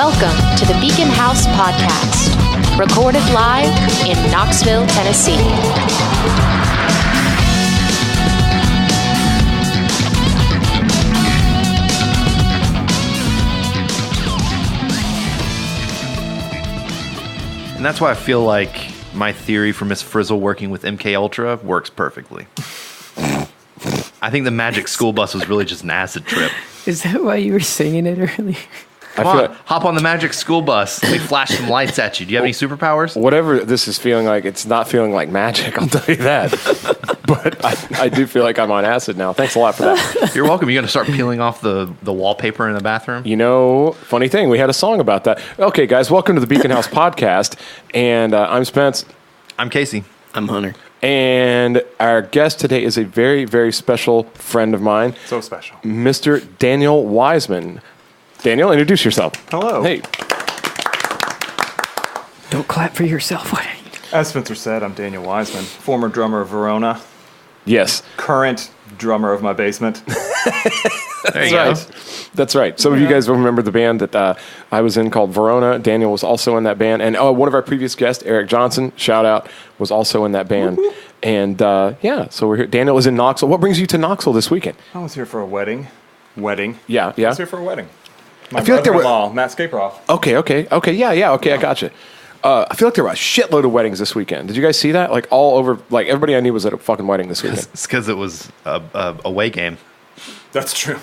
Welcome to the Beacon House Podcast, recorded live in Knoxville, Tennessee. And that's why I feel like my theory for Miss Frizzle working with MK Ultra works perfectly. I think the magic school bus was really just an acid trip. Is that why you were singing it earlier? Come on, hop on the magic school bus. They flash some lights at you. Do you have any superpowers? Whatever this is feeling like, it's not feeling like magic, I'll tell you that. But I do feel like I'm on acid now. Thanks a lot for that. You're welcome. You're going to start peeling off the wallpaper in the bathroom? You know, funny thing, we had a song about that. Okay, guys, welcome to the Beacon House Podcast. And I'm Spence. I'm Casey. I'm Hunter. And our guest today is a very, very special friend of mine. So special. Mr. Daniel Wiseman. Daniel, introduce yourself. Hello. Hey. Don't clap for yourself. As Spencer said, I'm Daniel Wiseman, former drummer of Verona, Yes. current drummer of my basement. There you go. That's right. Some of you guys will remember the band that I was in called Verona. Daniel was also in that band. And one of our previous guests, Eric Johnson, shout out, was also in that band. Woo-hoo. And so we're here. Daniel is in Knoxville. What brings you to Knoxville this weekend? I was here for a wedding. Yeah. I was here for a wedding. My I feel like there were Matt Skaperoff. Okay, I got you. I feel like there were a shitload of weddings this weekend. Did you guys see that? Like all over, like everybody I knew was at a fucking wedding this weekend. It's because it was a away game. That's true.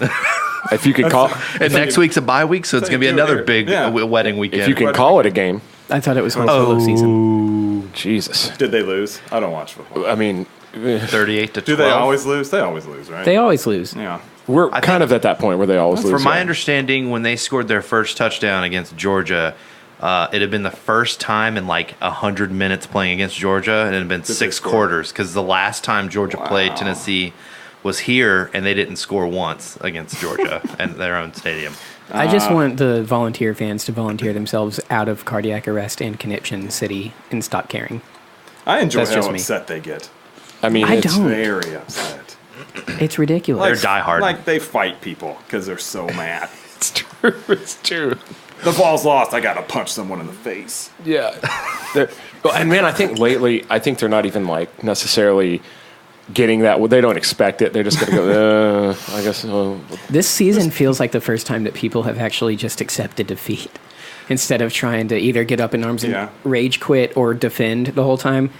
If you could call, And next week's a bye week, so it's going to be another big wedding weekend. if you can call it a game. I thought it was solo season. Jesus. Did they lose? I don't watch football. I mean, 38 to 12. Do they always lose? They always lose, right? They always lose. Yeah. we're kind of at that point where they always lose. From my yeah. understanding, when they scored their first touchdown against Georgia, it had been the first time in like 100 minutes playing against Georgia, and it had been 6 quarters, because the last time Georgia played Tennessee was here, and they didn't score once against Georgia in their own stadium. I just want the volunteer fans to volunteer themselves out of cardiac arrest and conniption city and stop caring. I enjoy That's just how me. upset they get. I mean, I it's don't. Very upset. It's ridiculous. They're diehard. Like they fight people because they're so mad. It's true. It's true. The ball's lost. I got to punch someone in the face. Yeah. And man, I think lately, they're not even like necessarily getting that. Well, they don't expect it. They're just going to go, I guess. This season feels like the first time that people have actually just accepted defeat instead of trying to either get up in arms and rage quit or defend the whole time.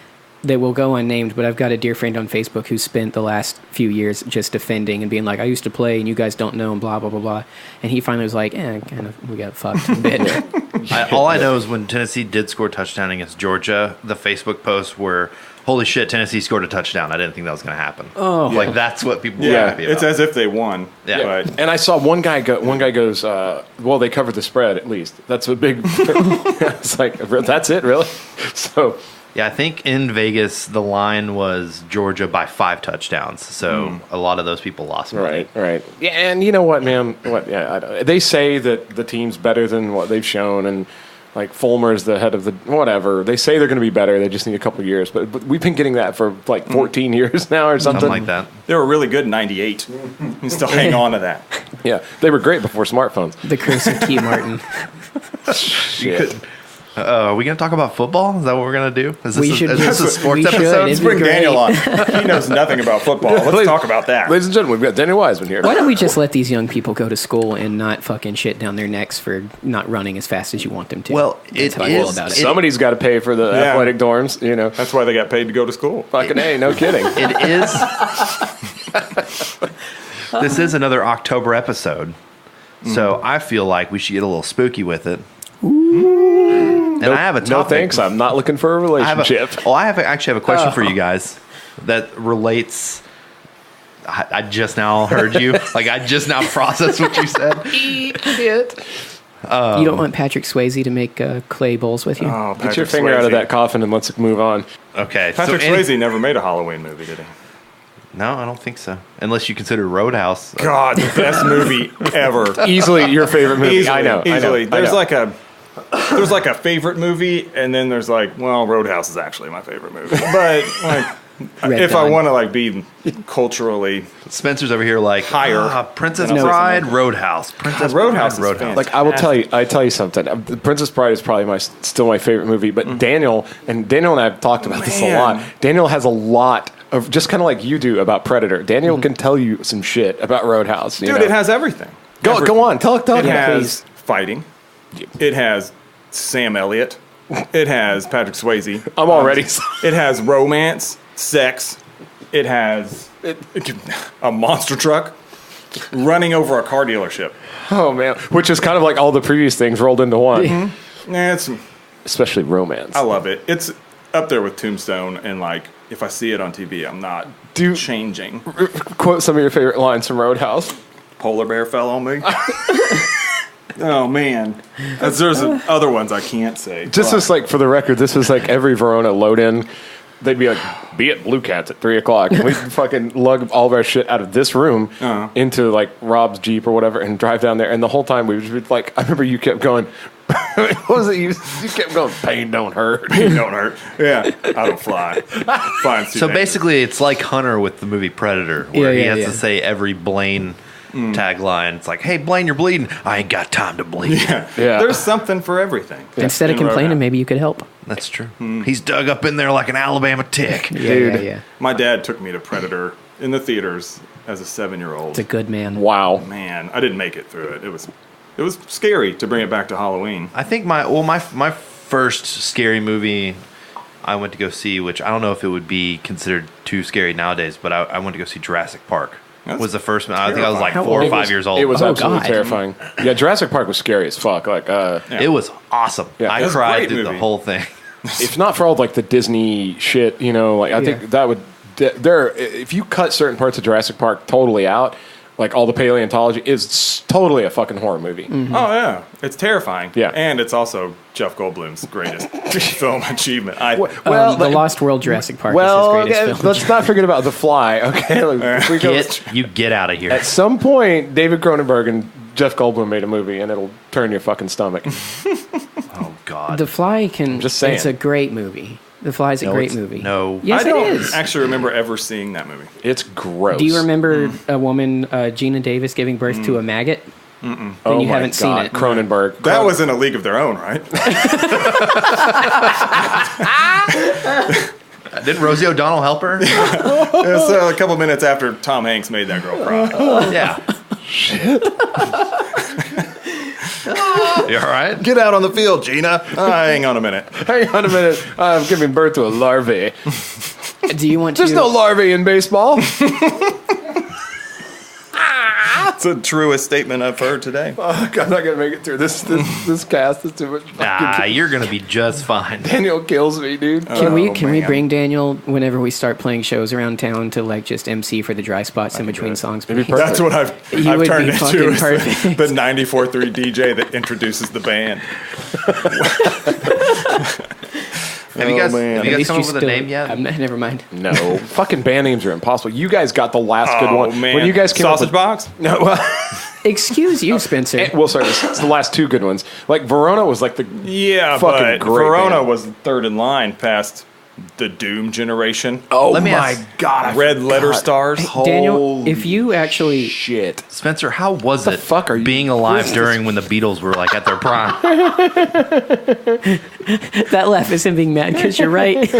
They will go unnamed, but I've got a dear friend on Facebook who spent the last few years just defending and being like, I used to play and you guys don't know and blah, blah, blah, blah. And he finally was like, we got fucked a bit. All I know is when Tennessee did score a touchdown against Georgia, the Facebook posts were, holy shit, Tennessee scored a touchdown. I didn't think that was going to happen. Oh. Like, that's what people were Yeah, happy about. it's as if they won. Yeah. But And I saw one guy goes, well, they covered the spread at least. That's a big. It's like, that's it, really? So. Yeah, I think in Vegas, the line was Georgia by 5 touchdowns. So a lot of those people lost money. Right. Yeah, and you know what, man? They say that the team's better than what they've shown, and like Fulmer's the head of the whatever. They say they're going to be better. They just need a couple years. But we've been getting that for like 14 years now or something. Something like that. they were really good in 98. You still hang on to that. Yeah, they were great before smartphones. The curse of Key Martin. Shit. Are we going to talk about football? Is that what we're going to do? Is We this a sports we should. episode? It'd Let's be bring great. Daniel on. He knows nothing about football. Let's talk about that. Ladies and gentlemen, we've got Daniel Wiseman here. Why don't we just let these young people go to school and not fucking shit down their necks for not running as fast as you want them to? Well, That's how I feel about it. Somebody's got to pay for the athletic dorms, you know. That's why they got paid to go to school. Fucking A, no kidding. It is. This is another October episode. So I feel like we should get a little spooky with it. And I have a topic. No thanks, I'm not looking for a relationship. I actually have a question for you guys that relates. I just now heard you. Like, I just now processed what you said. You don't want Patrick Swayze to make clay bowls with you? Oh, Get your finger out of that coffin and let's move on. Okay. Patrick Swayze never made a Halloween movie, did he? No, I don't think so. Unless you consider Roadhouse. God, the best movie ever. Easily your favorite movie. Easily, I know. Easily. I know. There's like a favorite movie, and then there's like, well, Roadhouse is actually my favorite movie. But like, if I want to like be culturally Spencer's over here like higher. Princess No, Bride, Roadhouse. Princess Roadhouse Bride, is fantastic. Like I will tell you something. The Princess Bride is probably still my favorite movie. But Daniel and I have talked about this a lot. Daniel has a lot of just kind of like you do about Predator. Daniel can tell you some shit about Roadhouse. Dude, it has everything. Go on, tell It it. has fighting. It has Sam Elliott. It has Patrick Swayze. I'm already. It has romance, sex. It has a monster truck running over a car dealership. Oh man, which is kind of like all the previous things rolled into one. Yeah, Especially romance. I love it. It's up there with Tombstone, and like if I see it on TV, I'm not changing. Quote some of your favorite lines from Roadhouse. Polar bear fell on me. Oh man, there's other ones I can't say. Just as like for the record, this was like every Verona load in. They'd be like, be at Blue Cats at 3:00. And we'd fucking lug all of our shit out of this room into like Rob's Jeep or whatever and drive down there. And the whole time we would be like, I remember you kept going, what was it? You kept going, pain don't hurt. Pain don't hurt. Yeah, I don't fly. Flying's too So dangerous. basically, it's like Hunter with the movie Predator, where he has to say every Blaine tagline. It's like, hey, Blaine, you're bleeding. I ain't got time to bleed. Yeah. Yeah. There's something for everything. Instead of In complaining, Roadhouse. maybe you could help. That's true. He's dug up in there like an Alabama tick. Yeah. My dad took me to Predator in the theaters as a 7-year-old. It's a good man. Wow. Man, I didn't make it through it. It was scary to bring it back to Halloween. I think my first scary movie I went to go see, which I don't know if it would be considered too scary nowadays, but I went to go see Jurassic Park. Was the first one. I think I was like 4 or 5 years old. It was absolutely God. terrifying. Yeah, Jurassic Park was scary as fuck. Like, It was awesome. Yeah. I It was a cried great through the movie. whole thing. if not for all like the Disney shit, like I think that would if you cut certain parts of Jurassic Park totally out, like all the paleontology is totally a fucking horror movie. Oh yeah, it's terrifying. Yeah. And it's also Jeff Goldblum's greatest film achievement. The Lost World Jurassic Park is his greatest film. let's not forget about The Fly. Okay, like, we go, Get out of here. at some point, David Cronenberg and Jeff Goldblum made a movie, and it'll turn your fucking stomach. Oh God. The Fly just saying. It's a great movie. The Fly's a great movie. No. Yes, I don't it is. actually remember ever seeing that movie. It's gross. Do you remember a woman, Gina Davis, giving birth to a maggot? Then Oh you my haven't seen God, it. Cronenberg. That was in a league of their own, right? Didn't Rosie O'Donnell help her? It was a couple minutes after Tom Hanks made that girl cry. Yeah. Shit. You all right? Get out on the field, Gina. Hang on a minute. Hang on a minute. I'm giving birth to a larvae. Do you want to? There's no larvae in baseball. It's the truest statement I've heard today. Fuck, I'm not gonna make it through this cast. It's too much. You're gonna be just fine. Daniel kills me, dude. Can we man. bring Daniel whenever we start playing shows around town to like just MC for the dry spots in between songs? It'd be please? perfect. That's what I've You would turned be into fucking is perfect. the 94.3 DJ that introduces the band. Have you guys, man. have you At guys least come you up with a still- name yet? Never mind. No, fucking band names are impossible. You guys got the last good Oh one. man, When you guys came Sausage up Box. with, no, Excuse you, Spencer. well, sorry, it's the last two good ones. Like Verona was like the Yeah, fucking but great Verona band. was third in line past the Doom generation. Oh Let me my ask- God, I Red letter forgot. stars. Daniel, Holy if you actually shit. Spencer, how was the it fuck are you- being alive during when the Beatles were like at their prime? that laugh isn't being mad because you're right.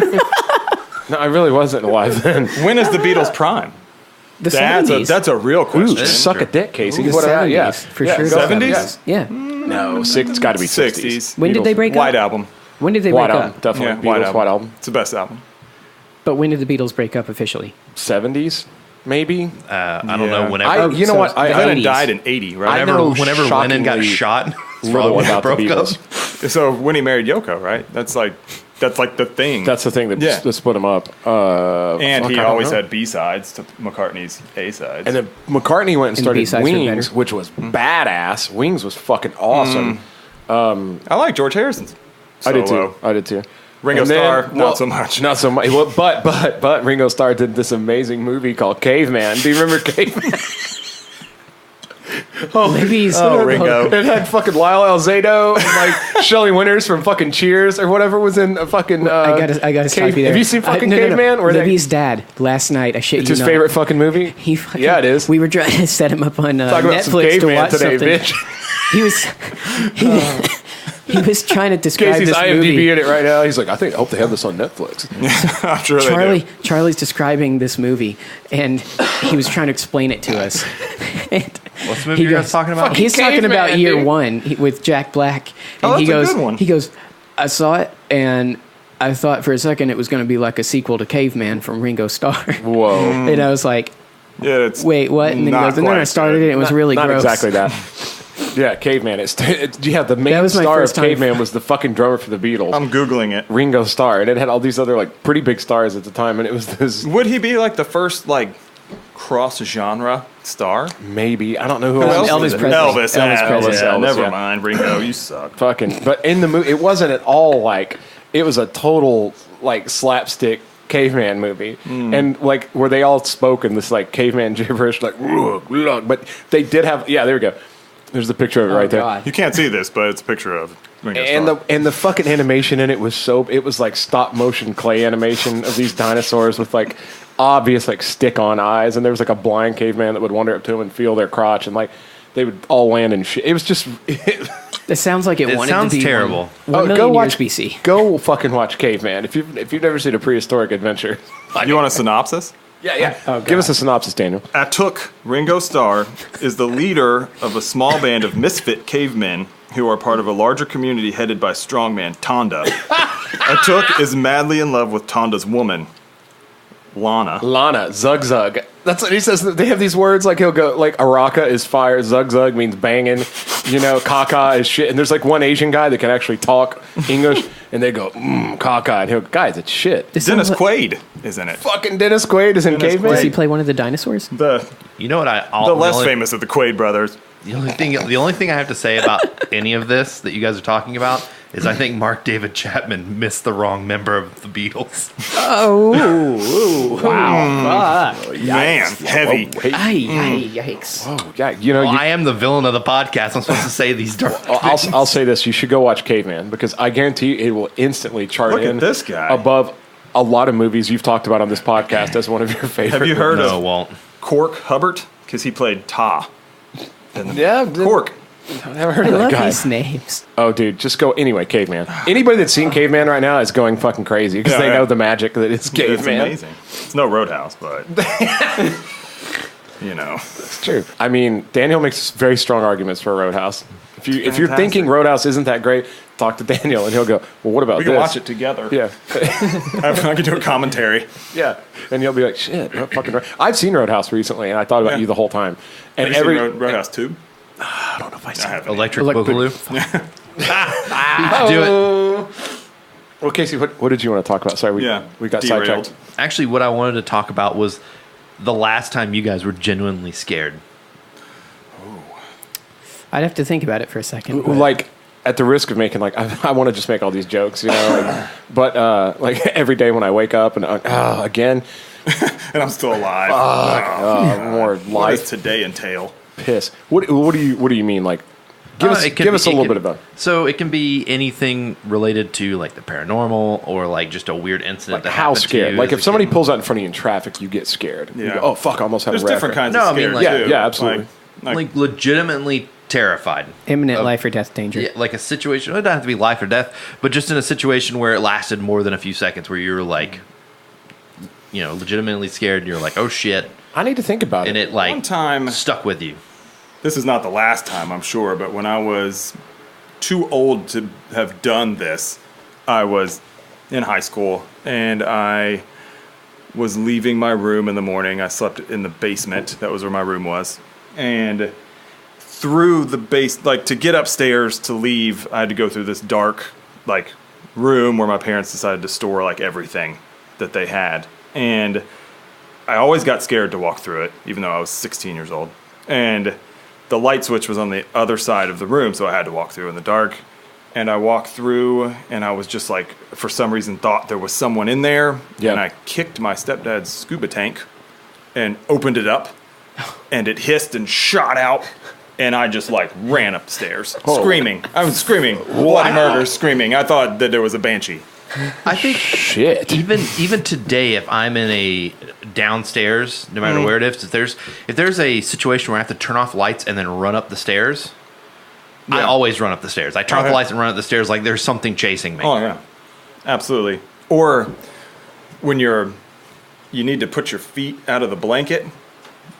No, I really wasn't alive then. When is the Beatles prime? The 70s. That's a real Ooh, question. suck a dick, Casey. The What about- 70s, yeah, for yeah, sure. go ahead. 70s? Yeah. No, it's got to be 60s. When did they break White up? Album. When did they White break album, up? definitely. Yeah, Beatles, White album. It's the best album. But when did the Beatles break up officially? 70s, maybe. I don't know. Yeah. Whenever You know so what? the Lennon 80s. died in 80, right? I know whenever Lennon got shockingly shot, little probably about the broke up. Beatles. So when he married Yoko, right? That's like the thing. That's the thing that Yeah. split them up. and fuck, he I don't always know. had B-sides to McCartney's A-sides. And then McCartney went and And started B-sides were Wings, better. which was badass. Wings was fucking awesome. I like George Harrison's I did solo. too. I did too. Ringo And then- Starr, well, not so much. Not so much. Well, but Ringo Starr did this amazing movie called Caveman. Do you remember Caveman? Libby's. Oh, Ringo. It had fucking Lyle Alzado and like Shelley Winters from fucking Cheers or whatever was in a fucking. I gotta stop you there. Have you seen fucking No. Caveman? Or Libby's dad last night. I shit it's you his not. favorite fucking movie. Yeah, it is. We were trying to set him up on Talk about some Netflix to Caveman watch today, something. bitch. He was trying to describe Casey's this IMDb movie. in it right now. He's like, I hope they have this on Netflix. I'm sure they do. Charlie's describing this movie, and he was trying to explain it to us. And What's the movie you guys talking about? He's talking Caveman, about Year dude. One with Jack Black, and Oh, he that's goes, a good one. he goes, I saw it, and I thought for a second it was going to be like a sequel to Caveman from Ringo Starr, Whoa. and I was like, Yeah, it's wait, what? And then he not goes, and then I quite started good. it, and it was really Not gross. exactly that. Yeah, Caveman. The main That was my star of first time. Caveman was the fucking drummer for the Beatles, I'm Googling it. Ringo Starr, and it had all these other like pretty big stars at the time, and it was this Would he be like the first like cross-genre star? maybe I don't know who Elvis else. Presley. Elvis. Presley. Yeah, Elvis, never yeah. mind. Ringo, you suck. Fucking, but in the movie, it wasn't at all like it was a total like slapstick caveman movie, and like where they all spoke in this like caveman gibberish, like but they did have there we go. There's the picture of it right there. God. You can't see this, but it's a picture of Ringo And Starr. the fucking animation in it was like stop motion clay animation of these dinosaurs with like obvious like stick on eyes, and there was like a blind caveman that would wander up to them and feel their crotch, and like they would all land and shit. It was just It sounds like it wanted sounds to be terrible. 1 go million watch years BC. Go fucking watch Caveman if you've never seen a prehistoric adventure. You want a synopsis? Yeah. Oh, God. Give us a synopsis, Daniel. Atuk, Ringo Starr, is the leader of a small band of misfit cavemen who are part of a larger community headed by strongman Tonda. Atuk is madly in love with Tonda's woman, Lana. Zug Zug. That's what he says. They have these words like he'll go like Araka is fire, Zug Zug means banging, Kaka is shit. And there's like one Asian guy that can actually talk English, and they go Kaka, and he'll go, guys, it's shit. Dennis Quaid is in it. Fucking Dennis Quaid is in Dennis Caveman. Does he play one of the dinosaurs? The You know what? the less famous of the Quaid brothers. The only thing I have to say about any of this that you guys are talking about is I think Mark David Chapman missed the wrong member of the Beatles. Wow. Man, heavy. Yikes. Oh, yeah, Well, I am the villain of the podcast. I'm supposed to say these dark things. I'll say this: you should go watch Caveman because I guarantee you it will instantly chart Look at in this guy. above a lot of movies you've talked about on this podcast as one of your favorite. Have you heard No, it of won't. Cork Hubbard? Because he played Ta. Yeah, Cork. I've never heard I of that love guy. these names. Oh, dude, just go anyway. Caveman. Anybody that's seen Caveman right now is going fucking crazy because they Yeah. know the magic that is It's Caveman. amazing. It's no Roadhouse, but It's true. I mean, Daniel makes very strong arguments for Roadhouse. If you're Fantastic. thinking Roadhouse isn't that great, talk to Daniel and he'll go, well, what about we this? can watch it together. Yeah, I can do a commentary. yeah. And you'll be like, shit, what fucking I've seen Roadhouse recently, and I thought about Yeah. you the whole time. And Have you every seen Roadhouse 2? I don't know if I I saw it. haven't. Electric Elec- Boogaloo. Do it. Well, Casey, what did you want to talk about? Sorry, we got derailed. sidetracked. Actually, what I wanted to talk about was the last time you guys were genuinely scared. I'd have to think about it for a second. but- Like, at the risk of making, like, I want to just make all these jokes, but, like, every day when I wake up and, again, And I'm still alive. more What does life today entail? piss. What do you mean? Like, give us It can give us a be- it little can- bit about So it can be anything related to like the paranormal or like just a weird incident. like that how happened to scared. you Like as if a somebody kid. pulls out in front of you in traffic, you get scared. You Yeah. go, oh fuck, I almost had There's a wreck. different kinds No, I of mean, scared, like- Yeah, too. yeah, absolutely. like legitimately terrified. Imminent life or death danger. Yeah, like a situation. It doesn't have to be life or death, but just in a situation where it lasted more than a few seconds, where you were like, legitimately scared. And you're like, oh shit, I need to think about and it. it like One time, stuck with you. this is not the last time, I'm sure, but when I was too old to have done this, I was in high school and I was leaving my room in the morning. I slept in the basement. That was where my room was. And through the to get upstairs to leave, I had to go through this dark, room where my parents decided to store, everything that they had. And I always got scared to walk through it, even though I was 16 years old. And the light switch was on the other side of the room, so I had to walk through in the dark. And I walked through, and I was just for some reason, thought there was someone in there. Yeah. And I kicked my stepdad's scuba tank and opened it up, and it hissed and shot out. And I just like ran up the stairs, screaming. I was screaming, bloody murder, screaming. I thought that there was a banshee. I think Shit. even today, if I'm in a downstairs, no matter where it is, if there's a situation where I have to turn off lights and then run up the stairs, I always run up the stairs. I turn off the lights and run up the stairs like there's something chasing me. Oh yeah, absolutely. Or when you need to put your feet out of the blanket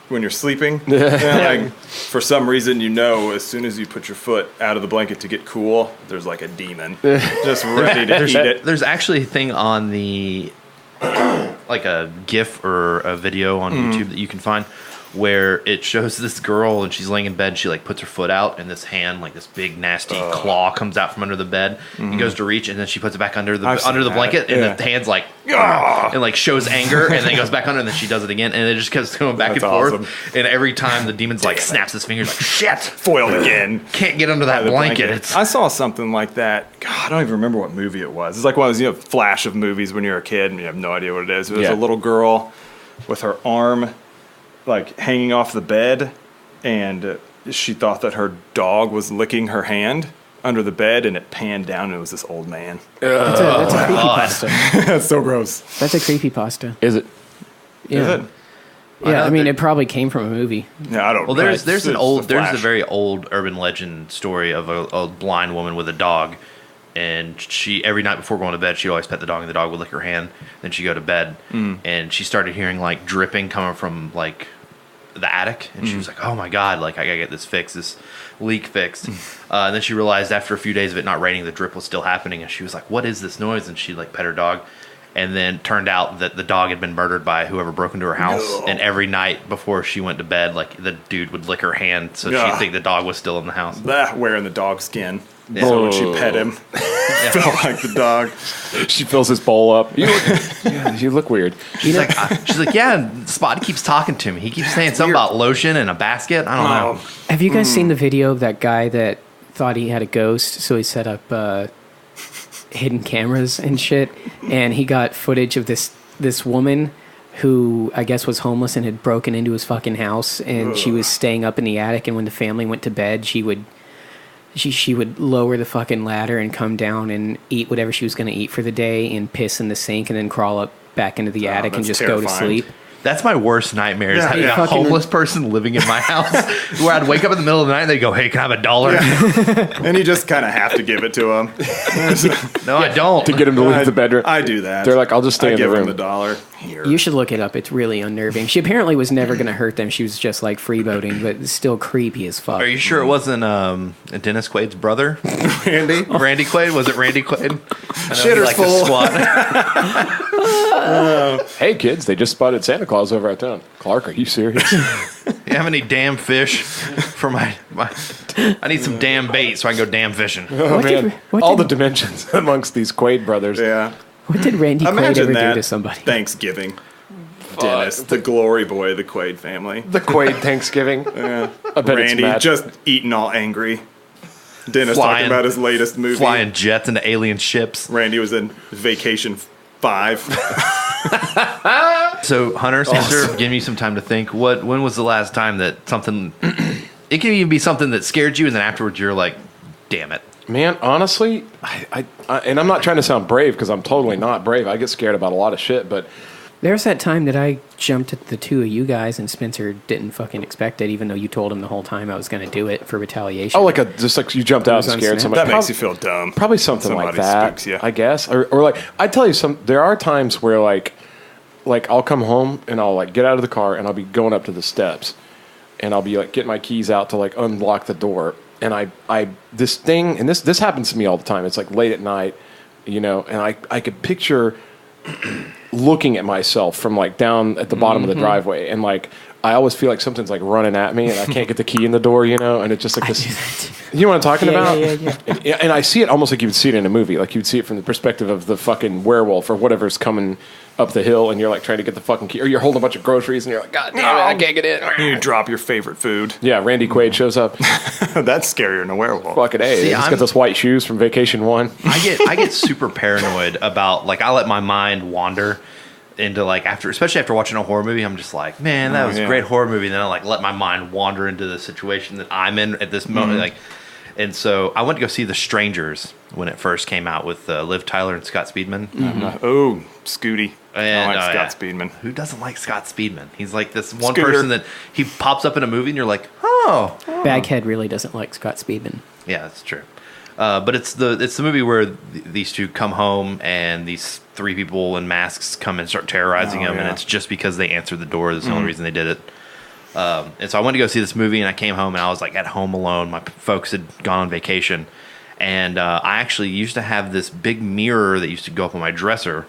when you're sleeping. Like, for some reason, as soon as you put your foot out of the blanket to get cool, there's like a demon just ready to eat it. There's actually a thing on the like a GIF or a video on YouTube that you can find where it shows this girl and she's laying in bed and she like puts her foot out and this hand, like this big nasty claw, comes out from under the bed and goes to reach and then she puts it back under the blanket and the hand's like and like shows anger and then goes back under and then she does it again and it just keeps going back and forth and every time the demon's like snaps his fingers like shit, foiled again, can't get under that blanket. I saw something like that. God, I don't even remember what movie it was. It's like one of those flash of movies when you're a kid and you have no idea what it is. It was a little girl with her arm like hanging off the bed, and she thought that her dog was licking her hand under the bed, and it panned down, and it was this old man. That's a creepypasta. That's so gross. That's a creepypasta. Is it? Yeah. Is it? Yeah, I mean, it probably came from a movie. Yeah, I don't know. Well, there's a very old urban legend story of a blind woman with a dog, and she every night before going to bed, she'd always pet the dog, and the dog would lick her hand. Then she'd go to bed, and she started hearing like dripping coming from like the attic, and she was like, "Oh my god! Like I gotta get this leak fixed." And then she realized after a few days of it not raining, the drip was still happening, and she was like, "What is this noise?" And she like pet her dog. And then turned out that the dog had been murdered by whoever broke into her house. No. And every night before she went to bed, like the dude would lick her hand so she'd think the dog was still in the house. Wearing the dog skin. Yeah. So when she pet him, it felt like the dog. She fills his bowl up. You look weird. She's like, yeah, Spot keeps talking to me. He keeps saying something about lotion and a basket. I don't know. Have you guys seen the video of that guy that thought he had a ghost, so he set up hidden cameras and shit, and he got footage of this woman who I guess was homeless and had broken into his fucking house, and she was staying up in the attic, and when the family went to bed, she would lower the fucking ladder and come down and eat whatever she was going to eat for the day and piss in the sink and then crawl up back into the attic and just terrifying. Go to sleep. That's my worst nightmare is having a fucking homeless person living in my house where I'd wake up in the middle of the night and they'd go, "Hey, can I have $1?" And you just kind of have to give it to him. No, I don't. To get him to leave the bedroom. I do that. They're like, "I'll just stay in the room." I give him $1. Here. You should look it up. It's really unnerving. She apparently was never going to hurt them. She was just like freeboating, but it's still creepy as fuck. Are you sure it wasn't Dennis Quaid's brother? Randy Quaid? Was it Randy Quaid? Shitter's full. Hey kids, they just spotted Santa Claus over at town. Clark, are you serious? You have any damn fish for my I need some damn bait so I can go damn fishing. Oh man, all the dimensions amongst these Quaid brothers. Yeah. What did Randy Quaid ever do to somebody? Thanksgiving. Dennis, the glory boy of the Quaid family. The Quaid Thanksgiving. Yeah. I bet Randy it's just eating all angry. Dennis talking about his latest movie. Flying jets into alien ships. Randy was in Vacation 5. So, Hunter, Spencer, give me some time to think. When was the last time that something... It can even be something that scared you, and then afterwards you're like, damn it. Man, honestly, I and I'm not trying to sound brave because I'm totally not brave. I get scared about a lot of shit, but... There's that time that I jumped at the two of you guys and Spencer didn't fucking expect it, even though you told him the whole time I was going to do it for retaliation. Oh, just like you jumped out and scared somebody. That makes you feel dumb. Probably something like that, spooks you. I guess. Or like, I tell you, there are times where like I'll come home and I'll like get out of the car and I'll be going up to the steps and I'll be like getting my keys out to like unlock the door. And this thing, and this happens to me all the time. It's like late at night, and I could picture looking at myself from like down at the bottom of the driveway, and like I always feel like something's like running at me, and I can't get the key in the door, and it's just like this. You know what I'm talking about? Yeah. And I see it almost like you would see it in a movie, like you'd see it from the perspective of the fucking werewolf or whatever's coming up the hill, and you're like trying to get the fucking key, or you're holding a bunch of groceries, and you're like, God damn it, I can't get in. You drop your favorite food. Yeah, Randy Quaid shows up. That's scarier than a werewolf. Fucking A. He's got those white shoes from Vacation 1. I get super paranoid about, like, I let my mind wander into like especially after watching a horror movie, I'm just like, man, that was a great horror movie. And then I like let my mind wander into the situation that I'm in at this moment. Like, and so I went to go see The Strangers when it first came out with Liv Tyler and Scott Speedman. Oh, Scooty. And, I like Scott Speedman. Who doesn't like Scott Speedman? He's like this one person that he pops up in a movie and you're like, oh. Baghead really doesn't like Scott Speedman. Yeah, that's true. But it's the movie where these two come home and these three people in masks come and start terrorizing them, and it's just because they answered the door. That's the only reason they did it. And so I went to go see this movie, and I came home, and I was like at home alone. My folks had gone on vacation, and I actually used to have this big mirror that used to go up on my dresser,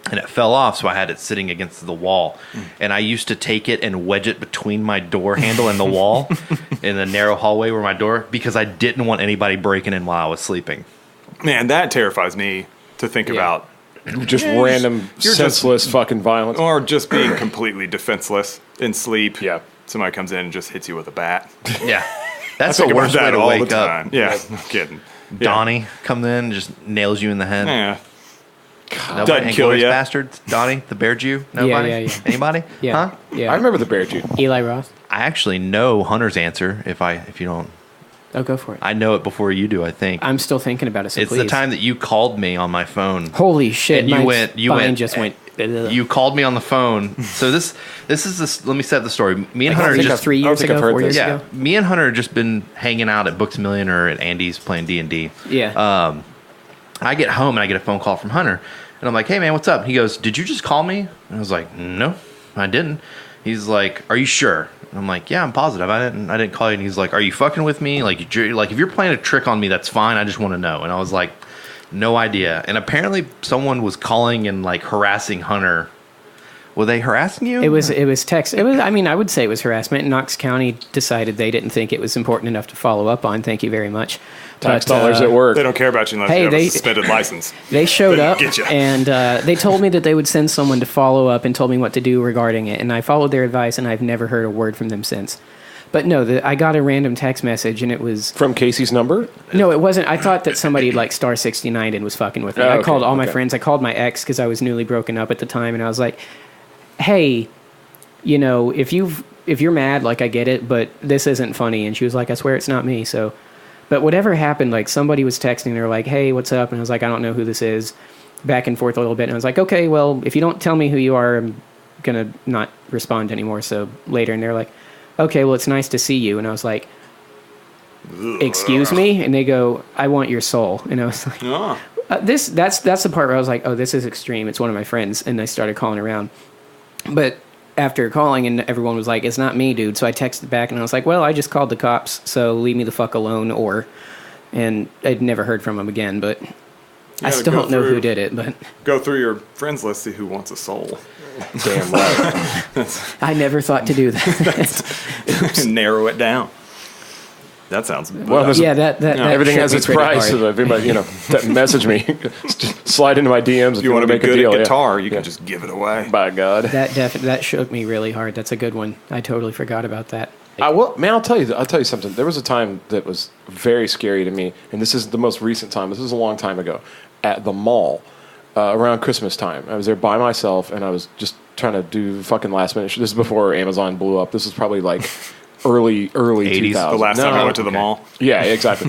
and it fell off, so I had it sitting against the wall. And I used to take it and wedge it between my door handle and the wall in the narrow hallway where my door, because I didn't want anybody breaking in while I was sleeping. Man, that terrifies me to think about. Just random, senseless fucking violence. Or just being completely defenseless in sleep. Yeah. Somebody comes in and just hits you with a bat. Yeah. That's I the think worst about way that to all wake the up. time. Yeah, no kidding. Donnie comes in and just nails you in the head. Yeah. Nobody? Doesn't kill Inglourious ya. Bastards? Donnie, the bear Jew? Nobody? Yeah. Anybody? Yeah. Huh? Yeah. I remember the Bear Jew. Eli Roth. I actually know Hunter's answer if you don't. Oh, go for it. I know it before you do, I think. I'm still thinking about it, so It's please. the time that you called me on my phone. Holy shit. And you my went- spine just went... You called me on the phone. So this is this. Let me set the story. Me and I Hunter think just 3 I don't years think ago, I've heard 4 years this. yeah. ago. Me and Hunter had just been hanging out at Books a Million or at Andy's playing D&D. Yeah. I get home and I get a phone call from Hunter, and I'm like, "Hey man, what's up?" He goes, "Did you just call me?" And I was like, "No, I didn't." He's like, "Are you sure?" And I'm like, "Yeah, I'm positive. I didn't call you." And he's like, "Are you fucking with me? Like if you're playing a trick on me, that's fine. I just want to know." And I was like, "No idea." And apparently someone was calling and like harassing Hunter. Were they harassing you? It was text. It was. I mean, I would say it was harassment. Knox County decided they didn't think it was important enough to follow up on. Thank you very much. Tax dollars at work. They don't care about you unless Hey, you have they- a suspended license. They showed up Get ya. and they told me that they would send someone to follow up and told me what to do regarding it. And I followed their advice, and I've never heard a word from them since. But no, I got a random text message, and it was... From Casey's number? No, it wasn't. I thought that somebody like star 69 and was fucking with me. Oh, I okay, called all my okay. friends. I called my ex because I was newly broken up at the time, and I was like, hey, you know, if you're mad, like, I get it, but this isn't funny. And she was like, I swear it's not me. So, but whatever happened, like, somebody was texting, they were like, hey, what's up? And I was like, I don't know who this is. Back and forth a little bit. And I was like, okay, well, if you don't tell me who you are, I'm going to not respond anymore. So later, and they're like, okay, well, it's nice to see you. And I was like, excuse me? And they go, I want your soul. And I was like, Oh. that's the part where I was like, oh, this is extreme. It's one of my friends. And I started calling around. But after calling, and everyone was like, it's not me, dude. So I texted back, and I was like, well, I just called the cops, so leave me the fuck alone. And I'd never heard from him again, but I still don't know who did it. But Go through your friends list, see who wants a soul. Damn right. I never thought to do that. Narrow it down. That sounds... Well, there's Yeah, that everything shook has me its pretty price. hard. So if anybody, message me. Just slide into my DMs if if you want to be make a good deal. at yeah. guitar, you can just give it away. By God. That shook me really hard. That's a good one. I totally forgot about that. I'll tell you something. There was a time that was very scary to me, and this is the most recent time. This was a long time ago, at the mall, around Christmas time. I was there by myself, and I was just trying to do fucking last minute. This is before Amazon blew up. This was probably like early 80s, 2000s. The last time I went to the mall. Yeah, exactly.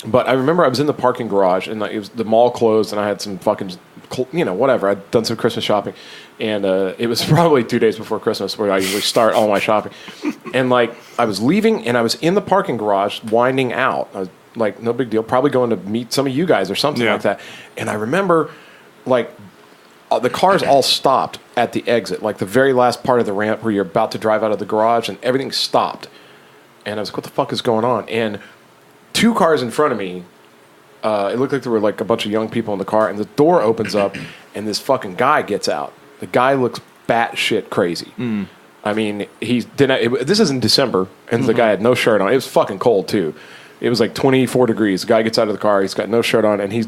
But I remember I was in the parking garage, and it was the mall closed, and I had some fucking, whatever. I'd done some Christmas shopping, and it was probably 2 days before Christmas where I usually start all my shopping. And I was leaving, and I was in the parking garage winding out. I was like, no big deal, probably going to meet some of you guys or something like that. And I remember, the cars all stopped at the exit, like the very last part of the ramp where you're about to drive out of the garage, and everything stopped. And I was like, what the fuck is going on? And 2 cars in front of me, it looked like there were like a bunch of young people in the car, and the door opens up, and this fucking guy gets out. The guy looks batshit crazy. I mean, this is in December, and the guy had no shirt on. It was fucking cold, too. It was like 24 degrees. The guy gets out of the car, he's got no shirt on, and he's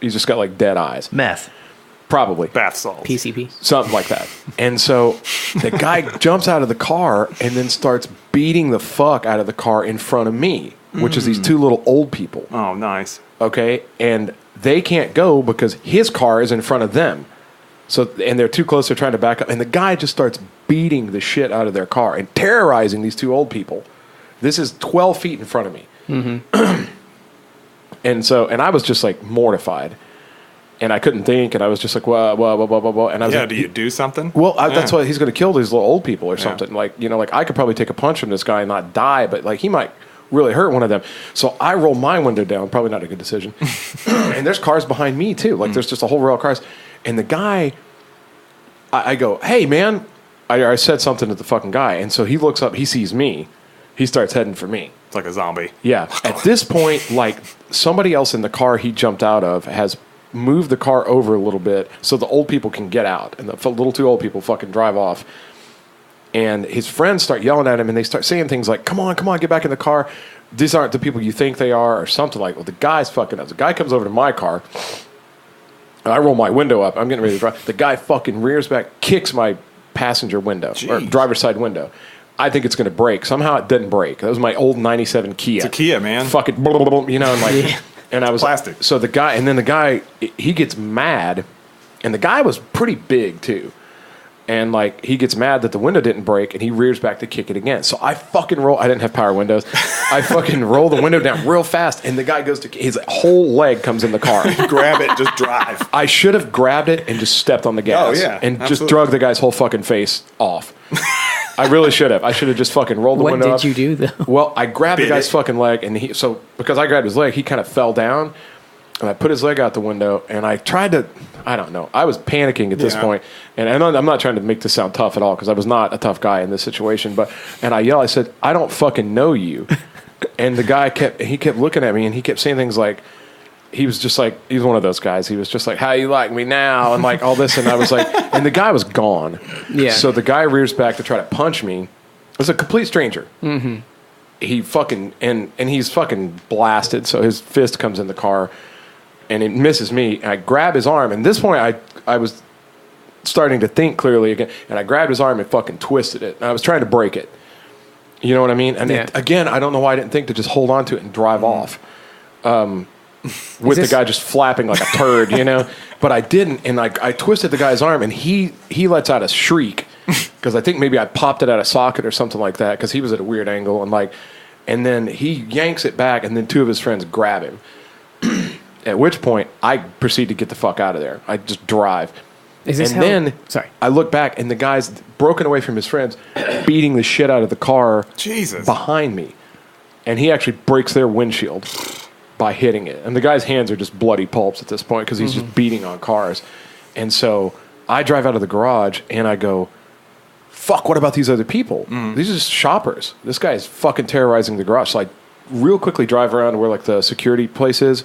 just got like dead eyes. Meth. Probably. Bath salts. PCP. Something like that. And so the guy jumps out of the car and then starts beating the fuck out of the car in front of me, which is these 2 little old people. Oh, nice. Okay? And they can't go because his car is in front of them. So, and they're too close. They're trying to back up. And the guy just starts beating the shit out of their car and terrorizing these two old people. This is 12 feet in front of me. Mm-hmm. And I was just like mortified. And I couldn't think. And I was just like, whoa. And I was like, do you do something? Well, that's why he's going to kill these little old people or something. Like, like I could probably take a punch from this guy and not die, but like he might really hurt one of them. So I roll my window down. Probably not a good decision. And there's cars behind me too. Like there's just a whole row of cars. And the guy, I go, hey man, I said something to the fucking guy. And so he looks up, he sees me. He starts heading for me. It's like a zombie. Yeah. At this point, like somebody else in the car he jumped out of has moved the car over a little bit so the old people can get out. And the little two old people fucking drive off. And his friends start yelling at him, and they start saying things like, come on, get back in the car. These aren't the people you think they are, or something like that. Well, the guy's fucking up. The guy comes over to my car. I roll my window up. I'm getting ready to drive. The guy fucking rears back, kicks my passenger window, or driver's side window. I think it's going to break. Somehow it didn't break. That was my old 97 Kia. It's a Kia, man. Fucking, and like, and I was plastic. So the guy, he gets mad, and the guy was pretty big too. And like he gets mad that the window didn't break, and he rears back to kick it again. So I fucking roll. I didn't have power windows. I fucking roll the window down real fast, and the guy goes to his whole leg comes in the car. Grab it, just drive. I should have grabbed it and just stepped on the gas. Oh yeah, and absolutely. Just drug the guy's whole fucking face off. I really should have. I should have just fucking rolled the window up. What did you do though? Well, I grabbed the guy's fucking leg, and because I grabbed his leg, he kind of fell down. And I put his leg out the window, and I tried to, I don't know. I was panicking at this point. And I'm not trying to make this sound tough at all, because I was not a tough guy in this situation. And I yelled, I said, I don't fucking know you. And the guy kept looking at me, and he kept saying things like, he was one of those guys. He was just like, how you like me now? And like all this. And I was like, and the guy was gone. Yeah. So the guy rears back to try to punch me. It was a complete stranger. Mm-hmm. He fucking, and he's fucking blasted. So his fist comes in the car. And it misses me, and I grab his arm. And at this point, I was starting to think clearly again, and I grabbed his arm and fucking twisted it. And I was trying to break it. You know what I mean? And again, I don't know why I didn't think to just hold on to it and drive off. With the guy just flapping like a turd, But I didn't, and I twisted the guy's arm, and he lets out a shriek, because I think maybe I popped it out of socket or something like that, because he was at a weird angle, and then he yanks it back, and then two of his friends grab him. At which point, I proceed to get the fuck out of there. I just drive. I look back, and the guy's broken away from his friends, beating the shit out of the car behind me. And he actually breaks their windshield by hitting it. And the guy's hands are just bloody pulps at this point, because he's just beating on cars. And so I drive out of the garage, and I go, fuck, what about these other people? These are just shoppers. This guy is fucking terrorizing the garage. So I real quickly drive around to where like the security place is,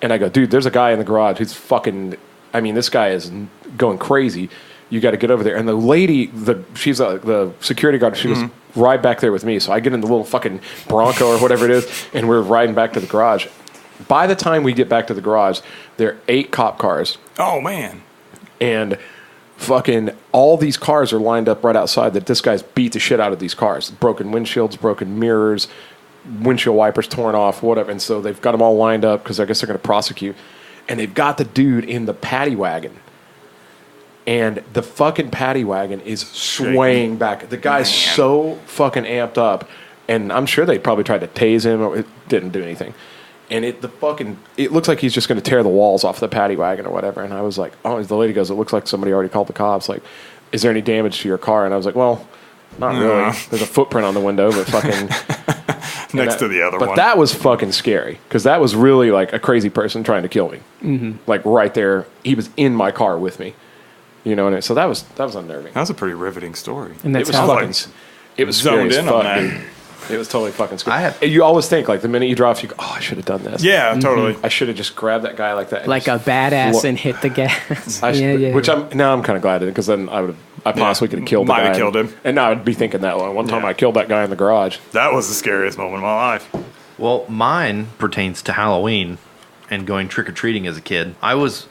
and I go, dude, there's a guy in the garage who's fucking, this guy is going crazy. You got to get over there. And the lady, she's the security guard, she was right back there with me. So I get in the little fucking Bronco or whatever it is, and we're riding back to the garage. By the time we get back to the garage, there are 8 cop cars. Oh man. And fucking all these cars are lined up right outside that this guy's beat the shit out of these cars. Broken windshields, broken mirrors, windshield wipers torn off, whatever. And so they've got them all lined up because I guess they're going to prosecute. And they've got the dude in the paddy wagon. And the fucking paddy wagon is swaying back. The guy's so fucking amped up. And I'm sure they probably tried to tase him. Or it didn't do anything. And it looks like he's just going to tear the walls off the paddy wagon or whatever. And I was like, oh, the lady goes, it looks like somebody already called the cops. Like, is there any damage to your car? And I was like, well, not really. There's a footprint on the window, but fucking... Next to the other one. But that was fucking scary, because that was really like a crazy person trying to kill me. Mm-hmm. Like right there. He was in my car with me. You know, and so that was unnerving. That was a pretty riveting story. And that's it was zoned in on that. Dude. It was totally fucking scary. You always think, like, the minute you drive, you go, oh, I should have done this. Yeah, totally. I should have just grabbed that guy like that. Like a badass and hit the gas. Which I'm kind of glad I did, because then I possibly could have killed the guy. Might have killed him. And now I'd be thinking that one time I killed that guy in the garage. That was the scariest moment of my life. Well, mine pertains to Halloween and going trick-or-treating as a kid. I was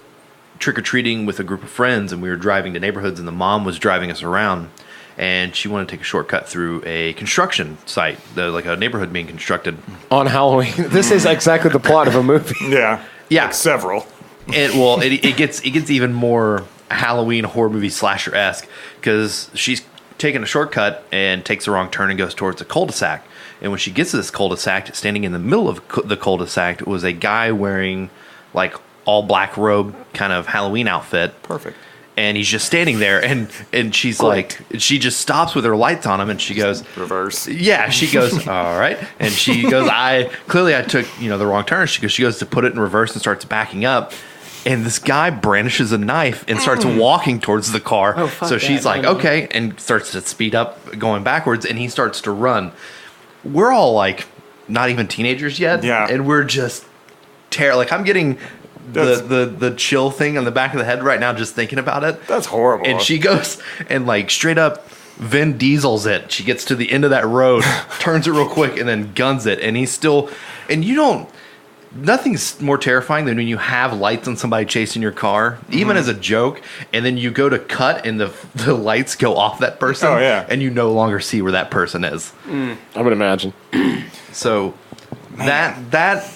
trick-or-treating with a group of friends, and we were driving to neighborhoods, and the mom was driving us around. And she wanted to take a shortcut through a construction site, like a neighborhood being constructed. On Halloween. This is exactly the plot of a movie. Yeah. Yeah. Like several. It gets even more Halloween horror movie slasher-esque because she's taking a shortcut and takes the wrong turn and goes towards a cul-de-sac. And when she gets to this cul-de-sac, standing in the middle of the cul-de-sac was a guy wearing like all black robe kind of Halloween outfit. Perfect. And he's just standing there, and she's like, she just stops with her lights on him, and she goes, reverse. Yeah, she goes, all right. And she goes, I took, the wrong turn. She goes to put it in reverse and starts backing up. And this guy brandishes a knife and starts walking towards the car. Oh, fuck so she's that. like, okay, and starts to speed up going backwards, and he starts to run. We're all like, not even teenagers yet. Yeah. And we're just like, I'm getting the chill thing on the back of the head right now just thinking about it. That's horrible. And she goes and like straight up Vin Diesel's it. She gets to the end of that road, turns it real quick, and then guns it. And he's still, and nothing's more terrifying than when you have lights on somebody chasing your car, even as a joke, and then you go to cut and the lights go off that person. Oh, yeah. And you no longer see where that person is. I would imagine. So that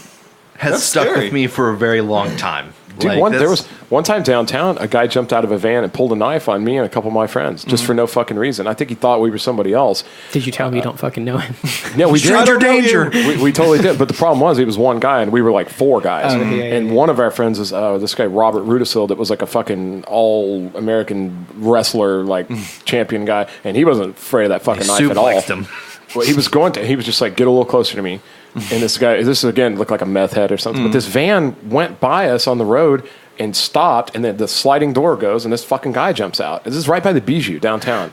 has stuck scary. with me for a very long time. Dude, there was one time downtown, a guy jumped out of a van and pulled a knife on me and a couple of my friends just for no fucking reason. I think he thought we were somebody else. Did you tell me you don't fucking know him? Yeah, we did. Stranger danger. We totally did. But the problem was he was one guy and we were like four guys. Oh, yeah, and yeah. one of our friends is this guy, Robert Rudisil, that was like a fucking all-American wrestler, like champion guy. And he wasn't afraid of that fucking knife at all. Suplexed him. Well, he was just like, get a little closer to me. And this again looked like a meth head or something. But this van went by us on the road and stopped, and then the sliding door goes, and this fucking guy jumps out. This is right by the Bijou downtown,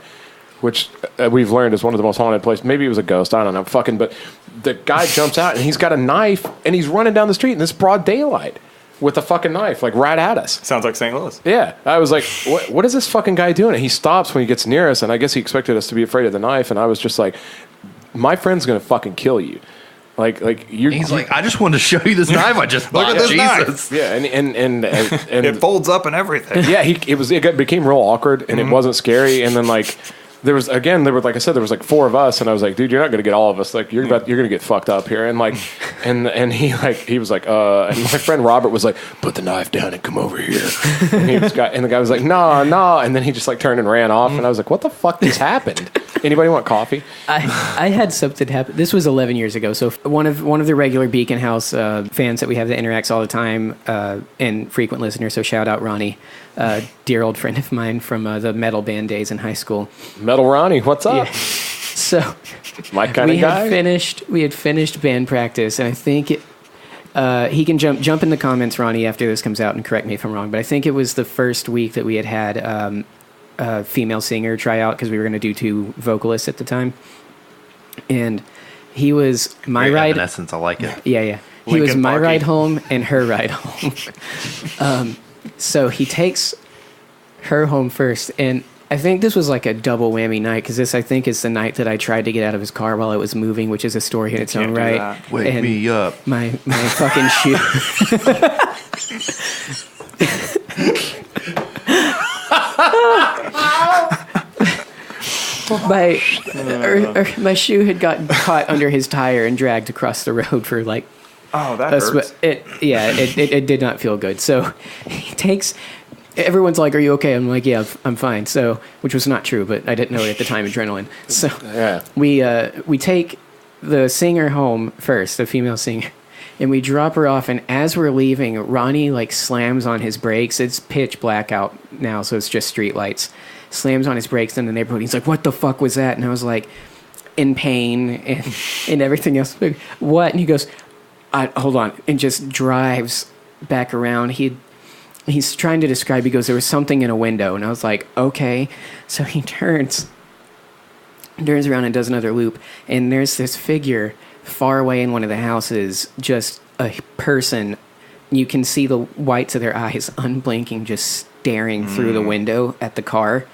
which we've learned is one of the most haunted places. Maybe it was a ghost. I don't know. But the guy jumps out, and he's got a knife, and he's running down the street in this broad daylight with a fucking knife, like right at us. Sounds like St. Louis. Yeah. I was like, what is this fucking guy doing? And he stops when he gets near us, and I guess he expected us to be afraid of the knife, and I was just like, my friend's going to fucking kill you. Like you're. He's like, I just wanted to show you this knife I just bought. at this Jesus. knife. Yeah, and It folds up and everything. yeah, it became real awkward, and it wasn't scary. And then like there was like four of us, and I was like, dude, you're not gonna get all of us. Like you're gonna get fucked up here. And like and he was like, and my friend Robert was like, put the knife down and come over here. And the guy was like, no, and then he just like turned and ran off, and I was like, what the fuck just happened? Anybody want coffee? I had something happen. This was 11 years ago. So one of the regular Beacon House fans that we have that interacts all the time and frequent listener. So shout out Ronnie, dear old friend of mine from the metal band days in high school. Metal Ronnie, what's up? Yeah. So My kind of guy. We had finished band practice, and I think he can jump in the comments, Ronnie, after this comes out and correct me if I'm wrong. But I think it was the first week that we had a female singer try out because we were going to do two vocalists at the time, and he was my ride. In essence, I like it. Yeah. He Linkin was my Parky. ride home and her ride home. So he takes her home first, and I think this was like a double whammy night because this, I think, is the night that I tried to get out of his car while it was moving, which is a story in its own can't do right. that. Wake And me up. My fucking shoe. My shoe had gotten caught under his tire and dragged across the road for like. Oh, that hurts. It did not feel good. So he takes. Everyone's like, "Are you okay?" I'm like, "Yeah, I'm fine." So, which was not true, but I didn't know it at the time. Adrenaline. So Yeah. we take the singer home first, the female singer, and we drop her off. And as we're leaving, Ronnie like slams on his brakes. It's pitch black out now, so it's just street lights. Slams on his brakes in the neighborhood. He's like, "What the fuck was that?" And I was like, in pain and everything else. What? And he goes, "Hold on," and just drives back around. He's trying to describe. He goes, "There was something in a window," and I was like, "Okay." So he turns around and does another loop, and there's this figure far away in one of the houses, just a person. You can see the whites of their eyes unblinking, just staring through the window at the car.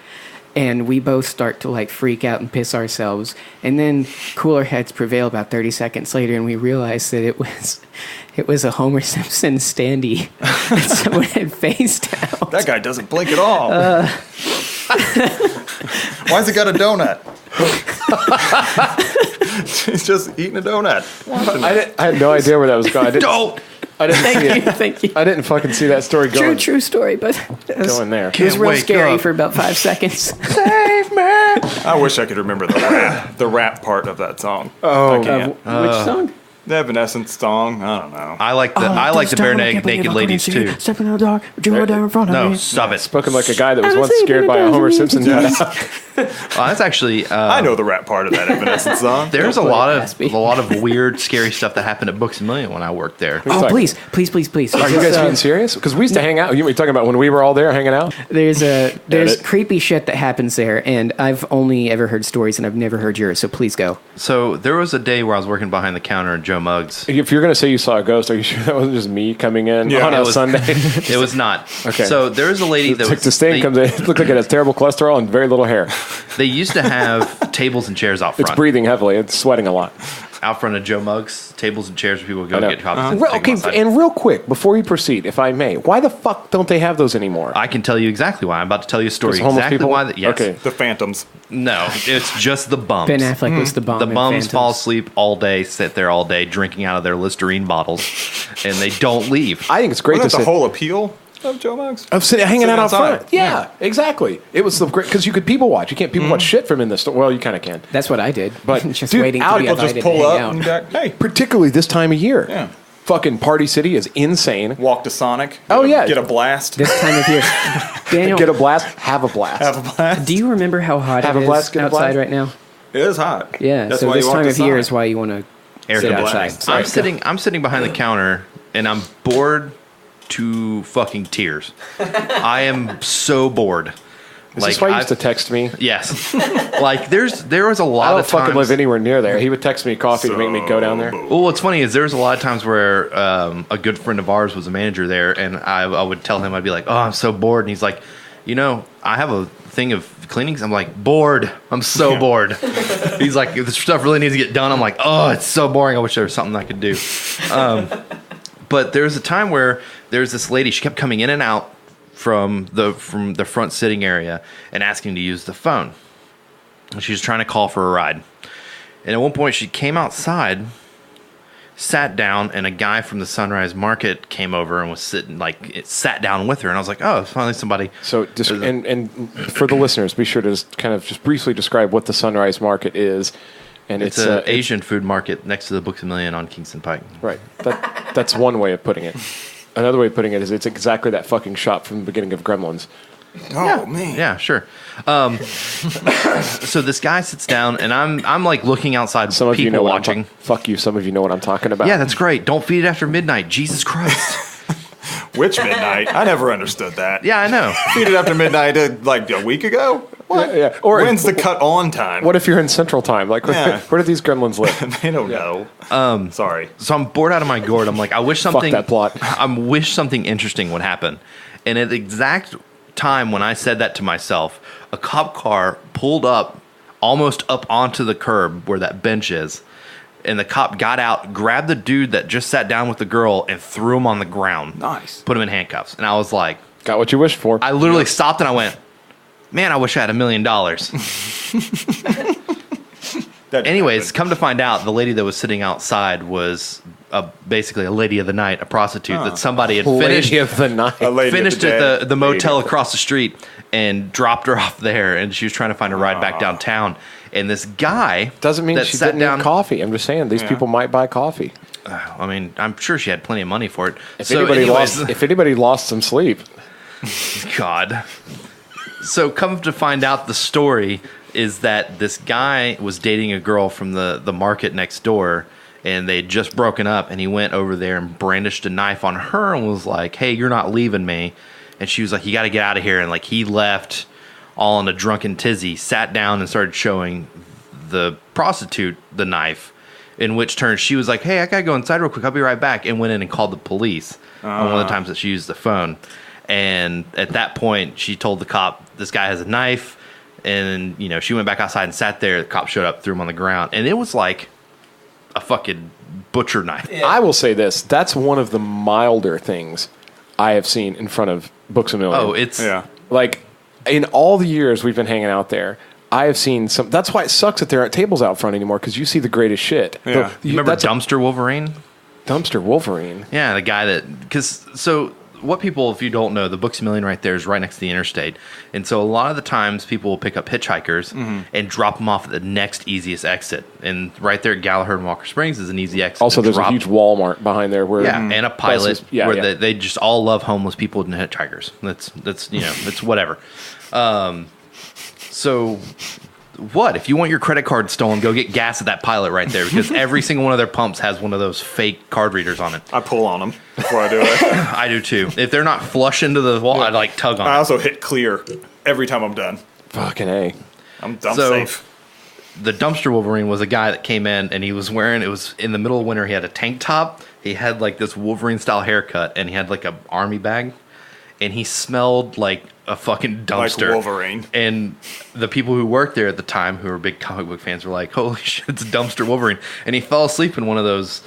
And we both start to like freak out and piss ourselves. And then cooler heads prevail about 30 seconds later, and we realize that it was a Homer Simpson standee that someone had phased out. That guy doesn't blink at all. Why's he got a donut? He's just eating a donut. I had no idea where that was going. I didn't see it. Thank you. I didn't fucking see that story going. True story, but it was, Going there. It was real wake scary up. for about 5 seconds. Save me. I wish I could remember the rap part of that song. Oh. I can't. Which song? The Evanescence song. I don't know. I like the bare naked ladies too. Stepping in the dark, dreaming down in front of No, me. stop it. Spoken like a guy that was once scared by a Homer Simpson. That's actually. I know the rap part of that Evanescence song. There's a Don't lot play it, of Gatsby. a lot of weird, scary stuff that happened at Books a Million when I worked there. Oh, Sorry. please. Are you guys being serious? Because we used to hang out. You were talking about when we were all there hanging out? There's Edit. creepy shit that happens there, and I've only ever heard stories, and I've never heard yours. So please go. So there was a day where I was working behind the counter at Joe Muggs. If you're going to say you saw a ghost, are you sure that wasn't just me coming in on it a was- Sunday? It was not. Okay. So there was a lady that It's like was. the stain they, comes in. It looked like it has terrible cholesterol and very little hair. they used to have tables and chairs out It's front. breathing heavily. It's sweating a lot. Out front of Joe Muggs, tables and chairs where people would go I know. get coffee. and Well, take them okay, outside. and real quick, before you proceed, if I may, why the fuck don't they have those anymore? I can tell you exactly why. I'm about to tell you a story. Because homeless Exactly people? why. Yes. Okay. The Phantoms. No, it's just the bums. Ben Affleck was the bomb. The in bums Phantoms. fall asleep all day, sit there all day, drinking out of their Listerine bottles, and they don't leave. I think it's great Wasn't to that the sit. whole appeal of Joe Muggs? Of hanging out outside. front. Yeah, exactly. It was the great because you could people watch. You can't people watch shit from in the store. Well, you kind of can, That's what I did. But, just dude, waiting out- to be People just invited pull to hang up out. and be like, hey, particularly this time of year. Yeah. Fucking Party City is insane. walk to Sonic. Oh, yeah. Get a blast. This time of year, Daniel. Get a blast, have a blast. Have a blast. do you remember how hot Have it a is blast, get a outside blast. right now? It is hot. Yeah. That's so why this you walk time to of year Sonic. is why you want to Air sit conditioning. outside. I'm sitting behind the counter, and I'm bored to fucking tears. I am so bored. Is this why you used to text me? Yes. Like there was a I lot don't of fucking times. live anywhere near there. He would text me coffee to make me go down there. Well, what's funny is there was a lot of times where a good friend of ours was a manager there, and I would tell him, I'd be like, "Oh, I'm so bored," and he's like, "You know, I have a thing of cleanings." I'm like, "Bored. I'm so bored." He's like, "This stuff really needs to get done." I'm like, "Oh, it's so boring. I wish there was something I could do." But there was a time where there was this lady. She kept coming in and out from the front sitting area and asking to use the phone. And she was trying to call for a ride. And at one point, she came outside, sat down, and a guy from the Sunrise Market came over and was sitting, sat down with her. And I was like, oh, finally somebody. So, and for the listeners, be sure to just briefly describe what the Sunrise Market is. And It's an Asian food market next to the Books a Million on Kingston Pike. Right. That's one way of putting it. Another way of putting it is it's exactly that fucking shop from the beginning of Gremlins. Oh, man. Yeah, sure. So this guy sits down, and I'm like looking outside, Some of people you know watching. Fuck you. Some of you know what I'm talking about. Yeah, that's great. Don't feed it after midnight. Jesus Christ. Which midnight? I never understood that. Yeah, I know. Feed it after midnight like a week ago? What? Yeah. Or when's the cut on time? What if you're in Central Time? Like, Yeah. where do these gremlins live? They don't know. Sorry. So I'm bored out of my gourd. I'm like, I wish something. that plot. I wish something interesting would happen. And at the exact time when I said that to myself, a cop car pulled up, almost up onto the curb where that bench is. And the cop got out, grabbed the dude that just sat down with the girl, and threw him on the ground. Nice. Put him in handcuffs. And I was like, Got what you wished for. I literally stopped and I went, man, I wish I had $1 million. Anyways, come to find out, the lady that was sitting outside was basically a lady of the night, a prostitute that somebody had finished. Lady of the night. A lady Finished of the at day. the motel Lady. across the street and dropped her off there, and she was trying to find a ride back downtown. And this guy Doesn't mean that she sat didn't down. need coffee. I'm just saying these people might buy coffee. I mean, I'm sure she had plenty of money for it. If So anybody anyways, if anybody lost some sleep, God. So come to find out, the story is that this guy was dating a girl from the market next door, and they'd just broken up, and he went over there and brandished a knife on her and was like, hey, you're not leaving me. And she was like, you got to get out of here. And like he left all in a drunken tizzy, sat down and started showing the prostitute the knife, in which turn she was like, hey, I got to go inside real quick. I'll be right back. And went in and called the police on one of the times that she used the phone. And at that point, she told the cop, this guy has a knife. And, you know, she went back outside and sat there. The cop showed up, threw him on the ground. And it was like a fucking butcher knife. I will say this: that's one of the milder things I have seen in front of Books a Million. Oh, it's... Yeah. Like, in all the years we've been hanging out there, I have seen some. That's why it sucks that there aren't tables out front anymore, because you see the greatest shit. Yeah. You remember Dumpster Wolverine? Dumpster Wolverine. Yeah, the guy what people, if you don't know, the Books A Million right there is right next to the interstate. And so a lot of the times people will pick up hitchhikers and drop them off at the next easiest exit. And right there at Gallagher and Walker Springs is an easy exit. Also, there's a huge Walmart behind there. Where and a Pilot where they just all love homeless people and hitchhikers. That's it's whatever. So what? If you want your credit card stolen, go get gas at that Pilot right there, because every single one of their pumps has one of those fake card readers on it. I pull on them before I do it. I do too. If they're not flush into the wall, I tug on it. I also hit clear every time I'm done. Fucking A. I'm safe. The Dumpster Wolverine was a guy that came in, and he was wearing, it was in the middle of winter, he had a tank top, he had like this Wolverine style haircut, and he had like a army bag, and he smelled like a fucking dumpster. Like Wolverine. And the people who worked there at the time, who were big comic book fans, were like, holy shit, it's Dumpster Wolverine. And he fell asleep in one of those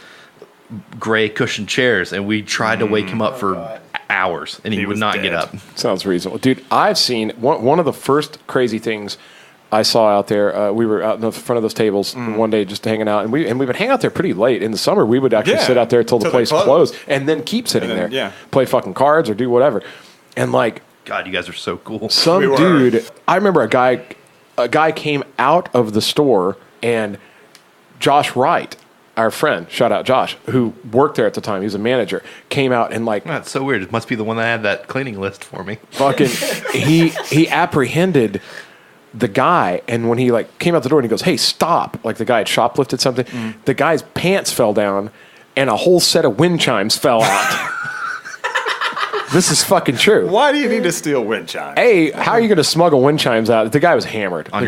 gray cushioned chairs, and we tried to wake him up for hours, and he would not get up. Sounds reasonable. Dude, I've seen one of the first crazy things I saw out there. We were out in the front of those tables one day just hanging out, and we would hang out there pretty late. In the summer, we would actually sit out there till the place closed, and then keep sitting there. Yeah. Play fucking cards or do whatever. And like, God, you guys are so cool. Dude, I remember a guy came out of the store, and Josh Wright, our friend, shout out Josh, who worked there at the time, he was a manager, came out and like... That's so weird. It must be the one that had that cleaning list for me. Fucking, he apprehended the guy, and when he like came out the door and he goes, hey, stop, like the guy had shoplifted something, the guy's pants fell down, and a whole set of wind chimes fell out. This is fucking true. Why do you need to steal wind chimes? Hey, how are you going to smuggle wind chimes out? The guy was hammered. On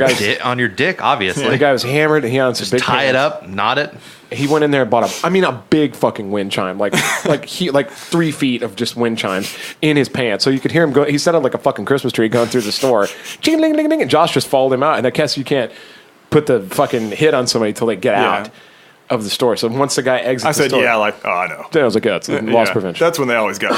your dick, obviously. The guy was hammered. He had some big tie it up, knot it. He went in there and bought a big fucking wind chime, like 3 feet of just wind chimes in his pants, so you could hear him go. He set up like a fucking Christmas tree going through the store, ching ling ling ling, and Josh just followed him out. And I guess you can't put the fucking hit on somebody till they get out of the store. So once the guy exits the store, I know. Then I was like, it's loss prevention. That's when they always got me.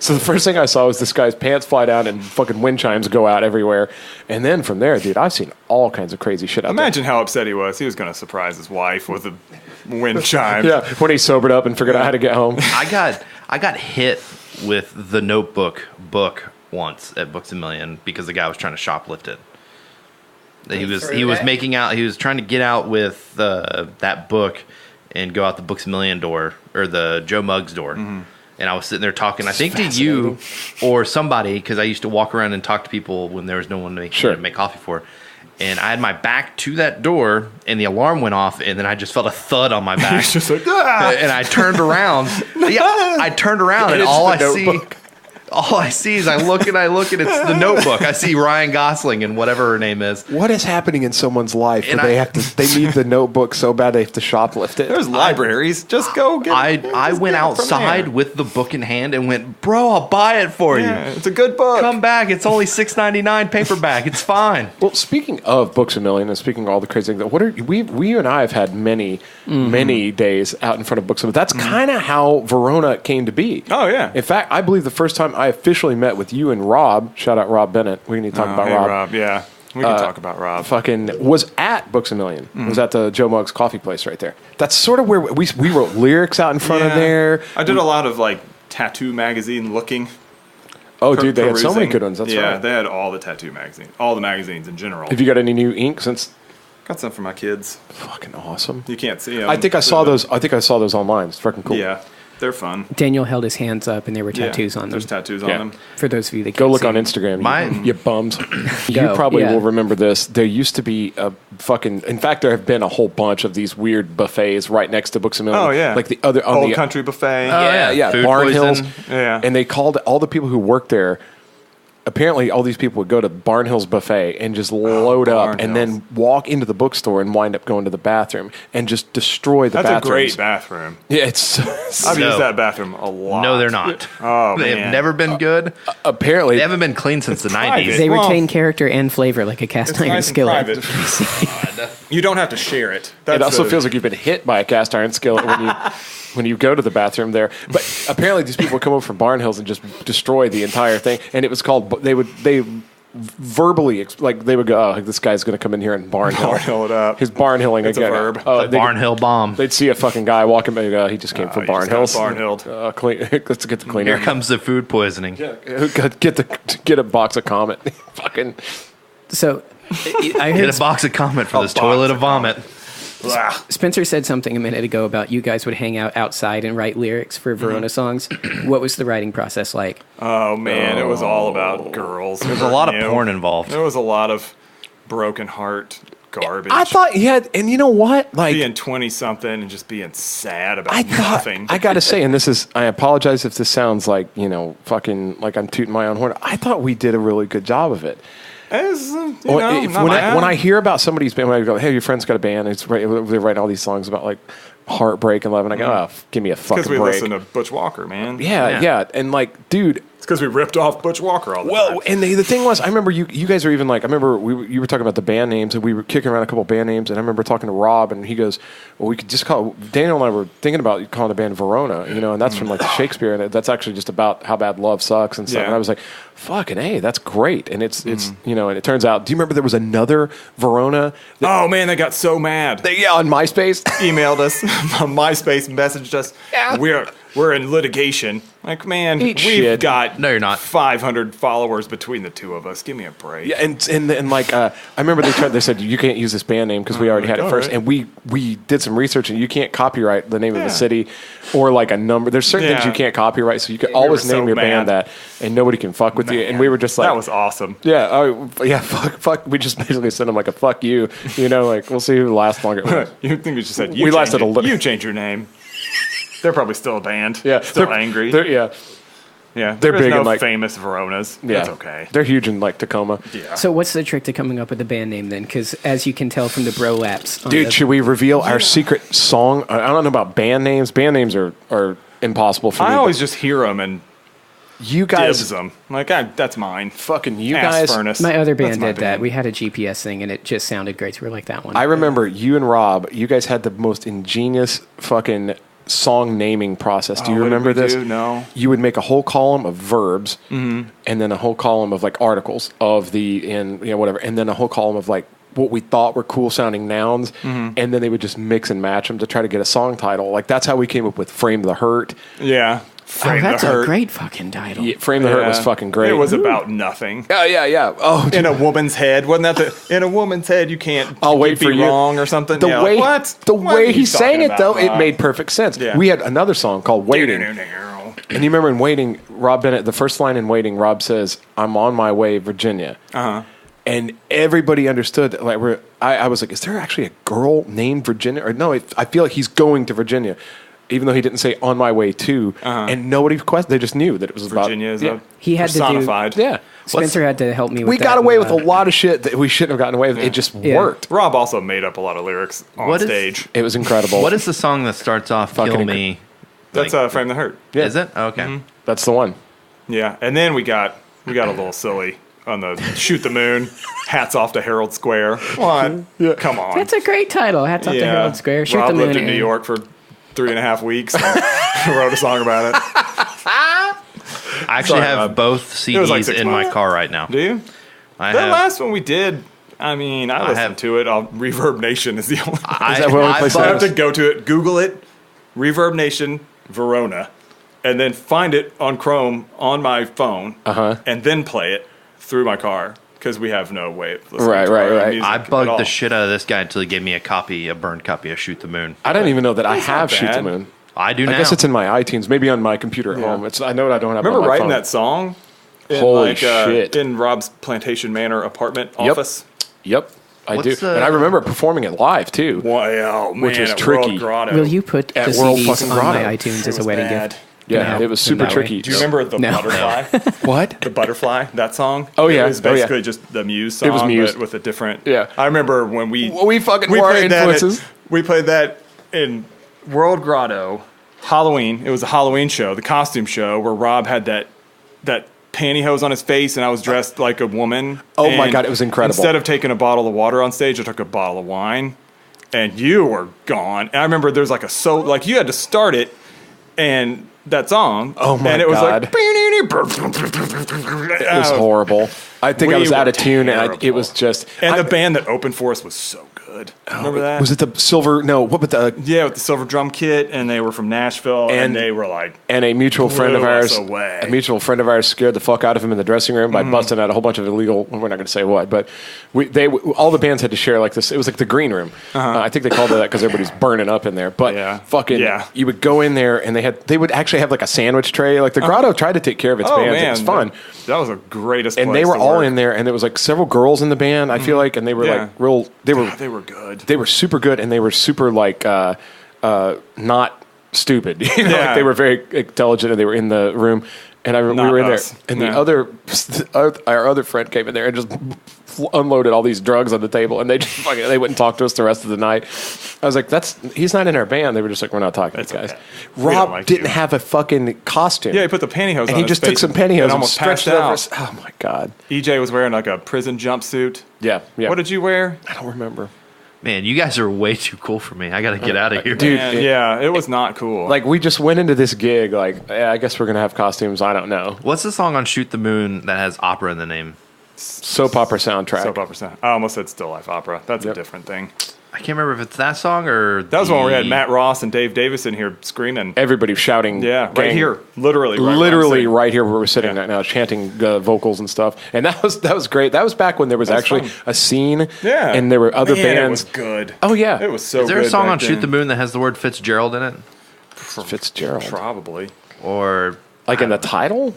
So the first thing I saw was this guy's pants fly down and fucking wind chimes go out everywhere. And then from there, dude, I've seen all kinds of crazy shit out Imagine how upset he was. He was going to surprise his wife with a wind chime. Yeah, when he sobered up and figured out how to get home. I got hit with the Notebook book once at Books A Million because the guy was trying to shoplift it. He was trying to get out with that book and go out the Books A Million door, or the Joe Muggs door. And I was sitting there talking, I think to you or somebody, because I used to walk around and talk to people when there was no one to make coffee for. And I had my back to that door, and the alarm went off, and then I just felt a thud on my back. Just like, and I turned around. And all I see is I look, and it's the Notebook. I see Ryan Gosling and whatever her name is. What is happening in someone's life where they need the Notebook so bad they have to shoplift it? There's libraries. Just go get it. I went outside with the book in hand and went, bro, I'll buy it for you. It's a good book. Come back. It's only $6.99 paperback. It's fine. Well, speaking of Books A Million and speaking of all the crazy things, we and I have had many days out in front of Books A Million. That's kind of how Verona came to be. Oh, yeah. In fact, I believe the first time I officially met with you and Rob, shout out Rob Bennett. We need to talk about Rob. Yeah, we can talk about Rob. Fucking was at Books A Million. Was at the Joe Muggs coffee place right there. That's sort of where we wrote lyrics out in front of there. I did a lot of like tattoo magazine looking. Oh, dude, they had so many good ones. That's right. They had all the tattoo magazines, all the magazines in general. Have you got any new ink since? Got some for my kids. Fucking awesome. You can't see them. I think I saw those. I think I saw those online. It's fucking cool. Yeah. They're fun. Daniel held his hands up, and there were tattoos on them. There's tattoos on them. For those of you that go can't look see on Instagram, you bums. You Go, probably yeah. will remember this. There used to be a fucking. In fact, there have been a whole bunch of these weird buffets right next to Books A Million. Oh yeah, like the other Old Country Buffet. Yeah, Food Barn Hills. poison. Yeah, and they called all the people who worked there. Apparently, all these people would go to Barn Hills Buffet and just load up and then walk into the bookstore and wind up going to the bathroom and just destroy the bathrooms. That's a great bathroom. Yeah, it's. I've used that bathroom a lot. No, they're not. Oh, they have never been good. Apparently, they haven't been clean since the 90s. They retain character and flavor like a cast iron skillet. You don't have to share it. It also feels like you've been hit by a cast iron skillet when you go to the bathroom there. But apparently, these people would come over from Barn Hills and just destroy the entire thing. And it was called. They verbally, like they would go, oh, this guy's going to come in here and Barnhill it up. His Barnhilling It's a again. verb. Oh, Barnhill bomb. They'd see a fucking guy walking by, he just came from Barnhills. Barnhilled. Let's get the cleaner. Here comes the food poisoning. Yeah, get a box of Comet. Fucking. So I Get heard a box of Comet for this toilet of vomit. Spencer said something a minute ago about you guys would hang out outside and write lyrics for Verona songs. What was the writing process like? Oh man, it was all about girls. There's a lot of porn involved. There was a lot of broken heart garbage. I thought, and you know what? Like being 20-something and just being sad about nothing. I gotta say, and this is, I apologize if this sounds like, fucking like I'm tooting my own horn. I thought we did a really good job of it. When I hear about somebody's band, when I go, hey, your friend's got a band, they're writing all these songs about like heartbreak and love, and I go, oh, give me a fucking break. Because we listen to Butch Walker, man. Yeah, and like, dude. It's because we ripped off Butch Walker all the time. Well, and the thing was, I remember you guys are even like, I remember you were talking about the band names, and we were kicking around a couple band names, and I remember talking to Rob, and he goes, well, we could just call, Daniel and I were thinking about calling the band Verona, and that's from like Shakespeare, and that's actually just about how bad love sucks and stuff, and I was like, fucking A, that's great, and it's and it turns out, do you remember there was another Verona? Oh man, they got so mad. On MySpace? Emailed us, on MySpace, messaged us, we're in litigation. Like, man, we've got no, you're not. 500 followers between the two of us. Give me a break. Yeah, and like I remember they said you can't use this band name because we already had it first, and we did some research, and you can't copyright the name of the city or like a number. There's certain things you can't copyright, so you can always name your band that, and nobody can fuck with you. And we were just like, that was awesome. Yeah, fuck. We just basically sent them like a fuck you, like we'll see who lasts longer. You think we just said we lasted a little. You change your name. They're probably still a band. Yeah, still angry. Yeah. They're big no in like famous Veronas. Yeah, that's okay. They're huge in like Tacoma. Yeah. So what's the trick to coming up with a band name then? Because as you can tell from the bro laps, dude, should we reveal our secret song? I don't know about band names. Band names are impossible for me. I always just hear them and you guys dibs them. Like that's mine. Fucking you Ass guys. Furnace. My other band my did that. band. We had a GPS thing and it just sounded great. So we were like that one. I remember you and Rob. You guys had the most ingenious fucking song naming process. Do you remember this? No. You would make a whole column of verbs, and then a whole column of like articles of whatever, and then a whole column of like what we thought were cool sounding nouns, and then they would just mix and match them to try to get a song title. Like that's how we came up with "Frame the Hurt." Yeah. That's a great fucking title. Yeah, "Frame the Hurt" was fucking great. It was about nothing. Yeah. Oh, in a woman's head, wasn't that in a woman's head? You can't. I'll wait for be you. Wrong or something. The way what? The What way are he you sang talking it though, about? it made perfect sense. Yeah. We had another song called "Waiting." And you remember in "Waiting," Rob Bennett, the first line in "Waiting," Rob says, "I'm on my way, Virginia." And everybody understood that. Like, I was like, "Is there actually a girl named Virginia?" Or no, I feel like he's going to Virginia, even though he didn't say "on my way to." And nobody questioned. They just knew that it was Virginia about. is he had personified. to do. Yeah, Spencer had to help me with we that. got away with a lot of shit that we shouldn't have gotten away with. It just worked. Rob also made up a lot of lyrics on stage. It was incredible. What is the song that starts off "Kill Me"? That's "Frame the Hurt." Yeah. Is it? Okay. That's the one. Yeah, and then we got a little silly on the "Shoot the Moon." Hats off to Herald Square. What? Yeah. Come on. That's a great title. Hats off to Herald Square. Shoot Rob the Moon. lived in New York for 3.5 weeks and wrote a song about it. I actually have both CDs like 6 in months. my car right now. Do you? I The have. last one we did, I listened to it. Reverb Nation is the only one. Is that where we play So I have songs? to go to it, Google it, Reverb Nation, Verona, and then find it on Chrome on my phone, and then play it through my car because we have no way of listening Right, to our right. music I at bugged all. the shit out of this guy until he gave me a burned copy of "Shoot the Moon." I don't even know that I It's have not "Shoot the bad. Moon." I do I now. guess it's in my iTunes, maybe on my computer at home. I know I don't have. Remember it on my writing phone. that song? In Holy shit! In Rob's Plantation Manor apartment office. Yep, I What's do, and I remember performing it live too. Wow, man, Which was at tricky. World Grotto. Will you put the At World CDs fucking on Grotto. my iTunes It as a was wedding bad. gift? Yeah, No, it was super that way. tricky. Do you remember the No. butterfly? What? The butterfly, that song? Oh, yeah. It was Oh, yeah. basically just the Muse song, It was Muse. but with a different. Yeah. I remember when we We fucking were played that influences. we played that in World Grotto, Halloween. It was a Halloween show, the costume show, where Rob had that pantyhose on his face, and I was dressed like a woman. Oh my And God, it was incredible. Instead of taking a bottle of water on stage, I took a bottle of wine, and you were gone. And I remember there's like you had to start it, and that song. Oh my and it was God. like It was horrible. I think I was out of tune, and it was just. And the band that opened for us was so good. Remember that? Was it the silver? No, what with the? Yeah, with the silver drum kit, and they were from Nashville, and they were like. And a mutual friend of ours, away. a mutual friend of ours, scared the fuck out of him in the dressing room by busting out a whole bunch of illegal. We're not going to say what, but all the bands had to share like this. It was like the green room. I think they called it that because everybody's burning up in there. But you would go in there, and they would actually have like a sandwich tray. Like the Grotto tried to take care of its bands. Man, it was fun. That was the greatest. And place they were to all work. in there, and there was like several girls in the band. I feel like, and they were like real. They were good. They were super good, and they were super like not stupid. Like they were very intelligent, and they were in the room. And we were in there, and our other friend came in there and just unloaded all these drugs on the table, and they wouldn't talk to us the rest of the night. I was like, he's not in our band. They were just like, we're not talking to these guys. Okay. Rob didn't have a fucking costume. Yeah, he put the pantyhose on. And he just took some pantyhose and almost stretched passed out. Oh my god. EJ was wearing like a prison jumpsuit. Yeah. What did you wear? I don't remember. Man, you guys are way too cool for me. I got to get out of here. Dude, it was not cool. Like, we just went into this gig, like, I guess we're going to have costumes. I don't know. What's the song on Shoot the Moon that has opera in the name? Soap opera soundtrack. Soap opera sound. I almost said still life opera. That's a different thing. I can't remember if it's that song or that was when we had Matt Ross and Dave Davis in here screaming. Everybody shouting. Yeah, right here, literally right here where we're sitting right now, chanting vocals and stuff. And that was great. That was back when there was actually a scene. Yeah, and there were other bands. It was good. Oh yeah, it was so. Is there good a song on then. Shoot the Moon that has the word Fitzgerald in it? Fitzgerald, probably, or like in the title,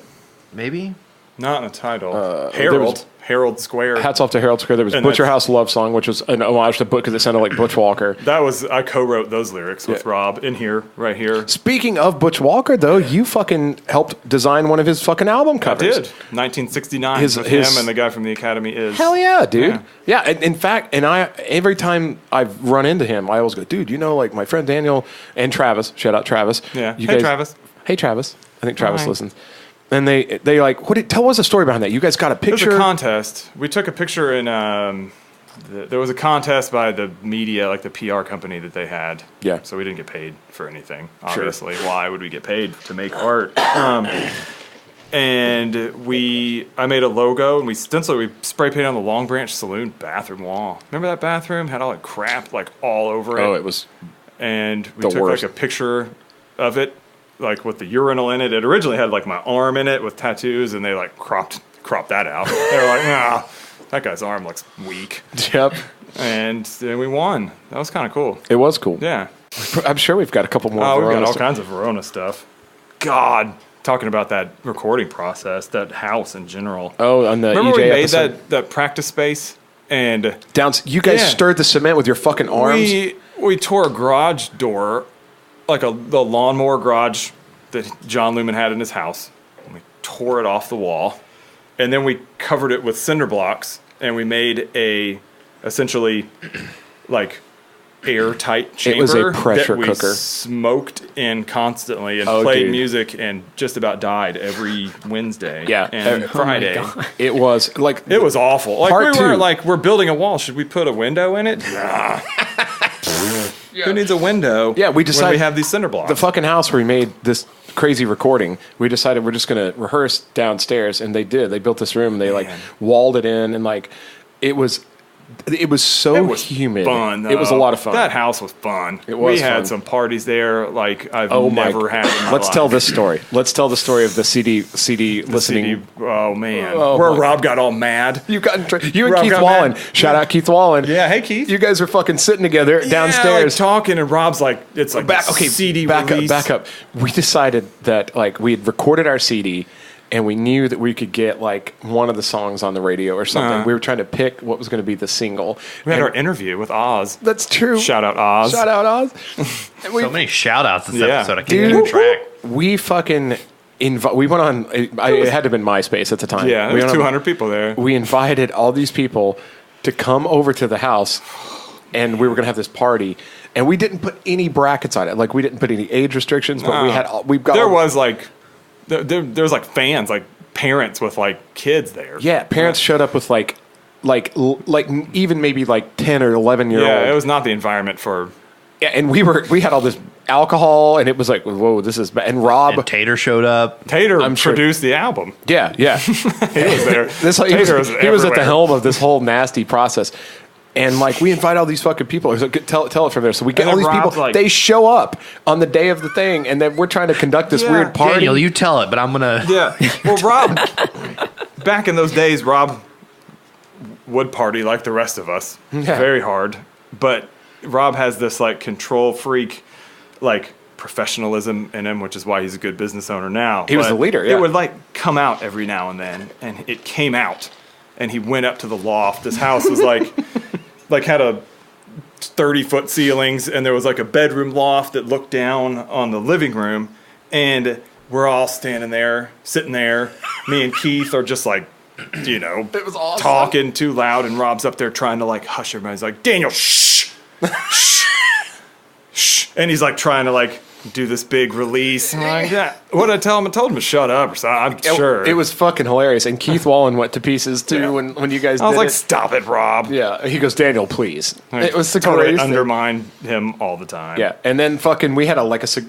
maybe not in the title. Harold Square. Hats off to Harold Square. There was Butcher House Love Song, which was an homage to Book because it sounded like Butch Walker. I co-wrote those lyrics with Rob in here, right here. Speaking of Butch Walker, though, you fucking helped design one of his fucking album covers. I did. 1969 with him and the guy from the Academy is. Hell yeah, dude. Yeah, in fact, every time I've run into him, I always go, dude, like my friend Daniel and Travis, shout out Travis. Yeah. Travis. Hey, Travis. I think Travis listens. And they like, tell us a story behind that. You guys got a picture? It was a contest. We took a picture in, there was a contest by the media, like the PR company that they had. Yeah. So we didn't get paid for anything, obviously. Sure. Why would we get paid to make art? And I made a logo, and we spray painted on the Long Branch Saloon bathroom wall. Remember that bathroom? Had all that crap, like, all over it. Oh, it was and we took, like, a picture of it. Like with the urinal in it. It originally had like my arm in it with tattoos, and they like cropped that out. They were like, nah, that guy's arm looks weak. Yep. And then we won. That was kind of cool. It was cool. Yeah. I'm sure we've got a couple more. We've got all kinds of Verona stuff. God, talking about that recording process, that house in general. Oh, on the remember EJ we made episode? that practice space and you guys stirred the cement with your fucking arms. We tore a garage door. Like the lawnmower garage that John Lumen had in his house. And we tore it off the wall. And then we covered it with cinder blocks. And we made essentially like airtight chamber. It was a pressure that we cooker. Smoked in constantly and played music and just about died every Wednesday and Friday. It was like... It was awful. Like we're building a wall. Should we put a window in it? Nah. Who needs a window? Yeah, we decided when we have these cinder blocks. The fucking house where we made this crazy recording. We decided we're just going to rehearse downstairs, and they did. They built this room, and they like walled it in, and like it was so humid. Fun. Though. It was a lot of fun. That house was fun. We had some parties there like I've never had. In my Let's life. tell this story. Let's tell the story of the CD listening. Oh man, where Rob got all mad. You and Keith Wallen. Shout out Keith Wallen. Yeah, hey Keith. You guys were fucking sitting together downstairs talking, and Rob's like, it's like CD release. Back up. We decided that like we had recorded our CD. And we knew that we could get like one of the songs on the radio or something. We were trying to pick what was going to be the single. We had our interview with Oz. That's true. Shout out Oz. So many shout outs this episode. I can't keep track. We fucking we went on. It had to have been MySpace at the time. Yeah, there was 200 people there. We invited all these people to come over to the house, and we were going to have this party. And we didn't put any brackets on it. Like we didn't put any age restrictions, but there was like fans, like parents with like kids there. Yeah, parents showed up with like even maybe like 10 or 11 year old. Yeah, it was not the environment for. Yeah, and we had all this alcohol, and it was like, whoa, this is bad. And Rob And Tater showed up. Tater I'm sure- produced the album. yeah. He was there. He was at the helm of this whole nasty process. And like we invite all these fucking people. So tell it from there. So we get And all then these Rob's people. like- They show up on the day of the thing, and then we're trying to conduct this Yeah. weird party. Daniel, you tell it, but I'm gonna. Yeah. Well, Rob, back in those days, Rob would party like the rest of us, very hard. But Rob has this like control freak, like professionalism in him, which is why he's a good business owner now. He was But the leader, yeah. It would like come out every now and then, and it came out, and he went up to the loft. This house was like, like had a 30-foot ceilings, and there was like a bedroom loft that looked down on the living room, and we're all standing there, sitting there. Me and Keith are just like, you know, It was awesome. talking too loud, and Rob's up there trying to like hush everybody. He's like, Daniel, shh, shh, shh, and he's like trying to like do this big release. And I'm like, yeah. What did I tell him? I told him to shut up or something. I'm sure. It was fucking hilarious. And Keith Wallen went to pieces too when you guys I was did like, it. stop it, Rob. Yeah, he goes, Daniel, please. It was the totally greatest thing. undermine him all the time. Yeah, and then fucking we had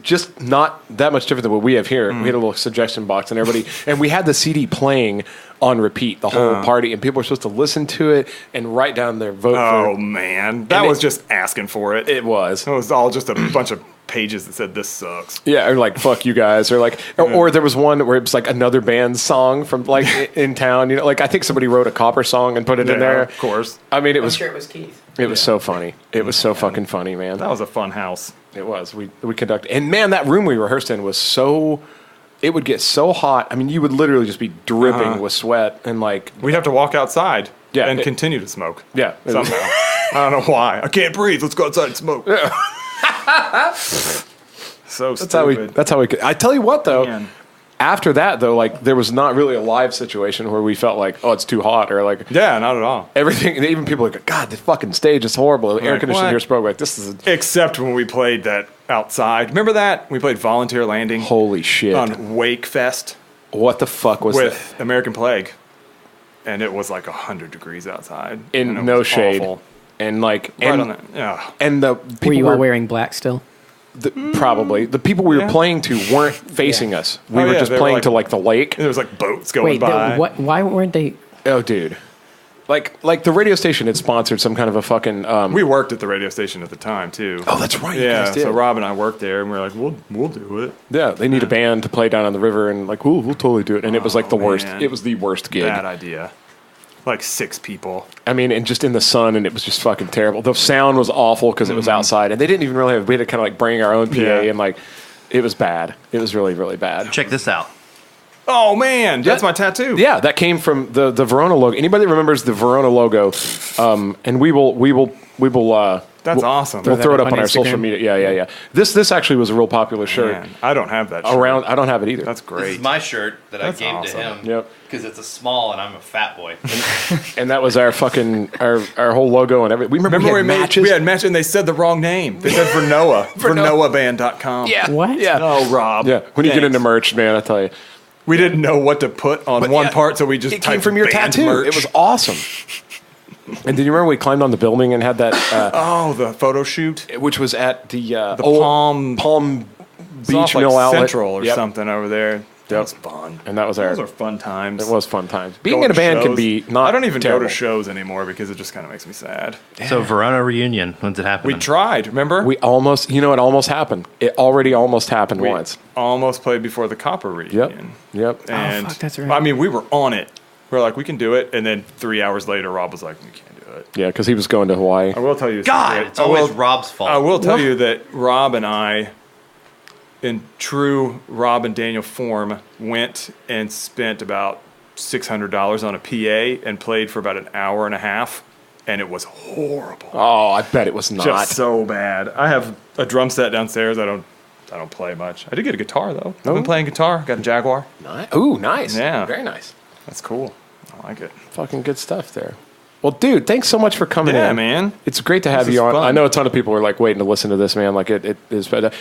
just not that much different than what we have here. We had a little suggestion box and everybody, and we had the CD playing on repeat the whole party, and people were supposed to listen to it and write down their vote. Oh for man, that And was it- just asking for it. it was. It was all just a bunch of pages that said this sucks. Yeah, or like fuck you guys, or like, or there was one where it was like another band's song from like in town. You know, like I think somebody wrote a Copper song and put it in there. Of course. I mean, it I'm was sure it was Keith. it was so funny. It was so fucking funny, man. That was a fun house. It was. We conducted, and man, that room we rehearsed in was so. It would get so hot. I mean, you would literally just be dripping with sweat and like. We'd have to walk outside Yeah, and it- continue to smoke. Yeah, Somehow. I don't know why. I can't breathe. Let's go outside and smoke. So That's how we. stupid. That's how we. I tell you what, though. Man. After that, though, like there was not really a live situation where we felt like, oh, it's too hot, or like Yeah, not at all. everything. And even people are like, God, the fucking stage is horrible. The air Like, conditioning what? here spoke like this is Except when we played that outside. Remember that? We played Volunteer Landing holy shit. on Wake Fest What the fuck was with American Plague. And it was like 100 degrees outside. that? And In it no was shade, awful. and like Right and on that. Yeah. and the people Were you all wearing black still? probably the people we were Yeah. playing to weren't facing us. We Oh, were yeah, just they were playing like- to like the lake. There was like boats going Wait, by. what? Why weren't they? Oh, dude. Like the radio station had sponsored some kind of a fucking. We worked at the radio station at the time too. oh, that's right. You Yeah, guys did. so Rob and I worked there, and we were like, "We'll do it." Yeah, they need a band to play down on the river, and like, we'll totally do it. And it was like the worst. man. It was the worst gig. Bad idea. Like 6 people. I mean, and just in the sun, and it was just fucking terrible. The sound was awful because it was outside, and they didn't even really have. We had to kind of like bring our own PA, Yeah. and like, it was bad. It was really, really bad. Check this out. Oh man, that's Yeah. my tattoo. Yeah, that came from the Verona logo. Anybody that remembers the Verona logo? And we will. That's awesome. We'll that throw it up up on on our social Instagram? media. Yeah. This actually was a real popular shirt. Man, I don't have that. Shirt. Around, I don't have it either. That's This great. is my shirt that That's I gave awesome. to him. Yep. Because it's a small and I'm a fat boy. And that was our fucking our whole logo and everything. We remember we had matches. We had matches, and they said the wrong name. They said Verona. VernoaBand.com. yeah. What? Yeah. Oh, Rob. Yeah. When you get Thanks. into merch, man, I tell you. We didn't know what to put on But one yeah, part, so we just It came typed from your band tattoo. merch. It was awesome. And did you remember we climbed on the building and had that, Oh, the photo shoot. which was at the Palm- Palm It's off Beach like Mill Outlet Central or Yep. something over there. That Yep. was fun. And that was our. Those are fun times. It was fun times. Being Going in a to band can shows. be not. I don't even terrible. go to shows anymore because it just kind of makes me sad. So Verona reunion. When's it happening? We tried, remember? We almost, it almost happened. It already almost happened We once. almost played before the Copper Yep. reunion. Yep. And fuck, that's right. I mean, we were on it. We were like, we can do it. And then 3 hours later, Rob was like, we can't do it. Yeah, because he was going to Hawaii. I will tell you. a God, secret. it's always I will- Rob's fault. I will tell you that Rob and I, in true Rob and Daniel form, went and spent about $600 on a PA and played for about an hour and a half, and it was horrible. Oh, I bet it was not. Just so bad. I have a drum set downstairs. I don't play much. I did get a guitar though. I've been playing guitar. Got a Jaguar. Ooh, nice. Yeah. Very nice. That's cool. I like it. Fucking good stuff there. Well, dude, thanks so much for coming Yeah, in. man. It's great to have This you is on. fun. I know a ton of people are like waiting to listen to this, man. Like it is. But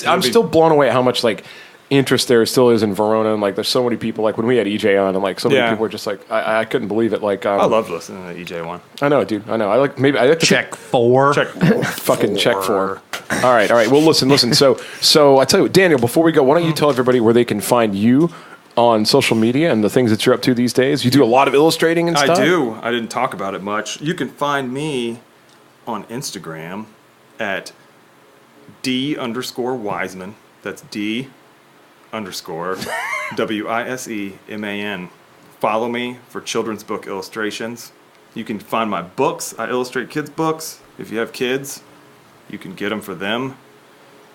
I'm be- still blown away at how much like interest there still is in Verona, and like there's so many people. Like when we had EJ on, and like so many Yeah. people were just like, I couldn't believe it. Like I love listening to the EJ one. I know, dude. I know. I like to Check 4. Check fucking check for. All right. Well, listen. So I tell you what, Daniel, before we go, why don't you tell everybody where they can find you on social media and the things that you're up to these days? You do a lot of illustrating and stuff? I do. I didn't talk about it much. You can find me on Instagram at D_Wiseman. That's D_Wiseman. Follow me for children's book illustrations. You can find my books. I illustrate kids' books. If you have kids, you can get them for them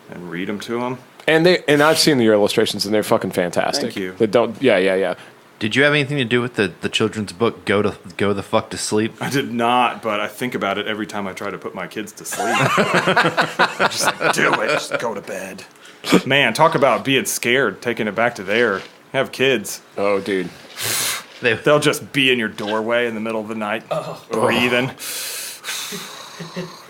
and read them to them. And I've seen your illustrations, and they're fucking fantastic. Thank you. Yeah. Did you have anything to do with the children's book Go the Fuck to Sleep? I did not, but I think about it every time I try to put my kids to sleep. Just like, do it. Just go to bed. Man, talk about being scared, taking it back to there. Have kids. Oh, dude. They'll just be in your doorway in the middle of the night, breathing.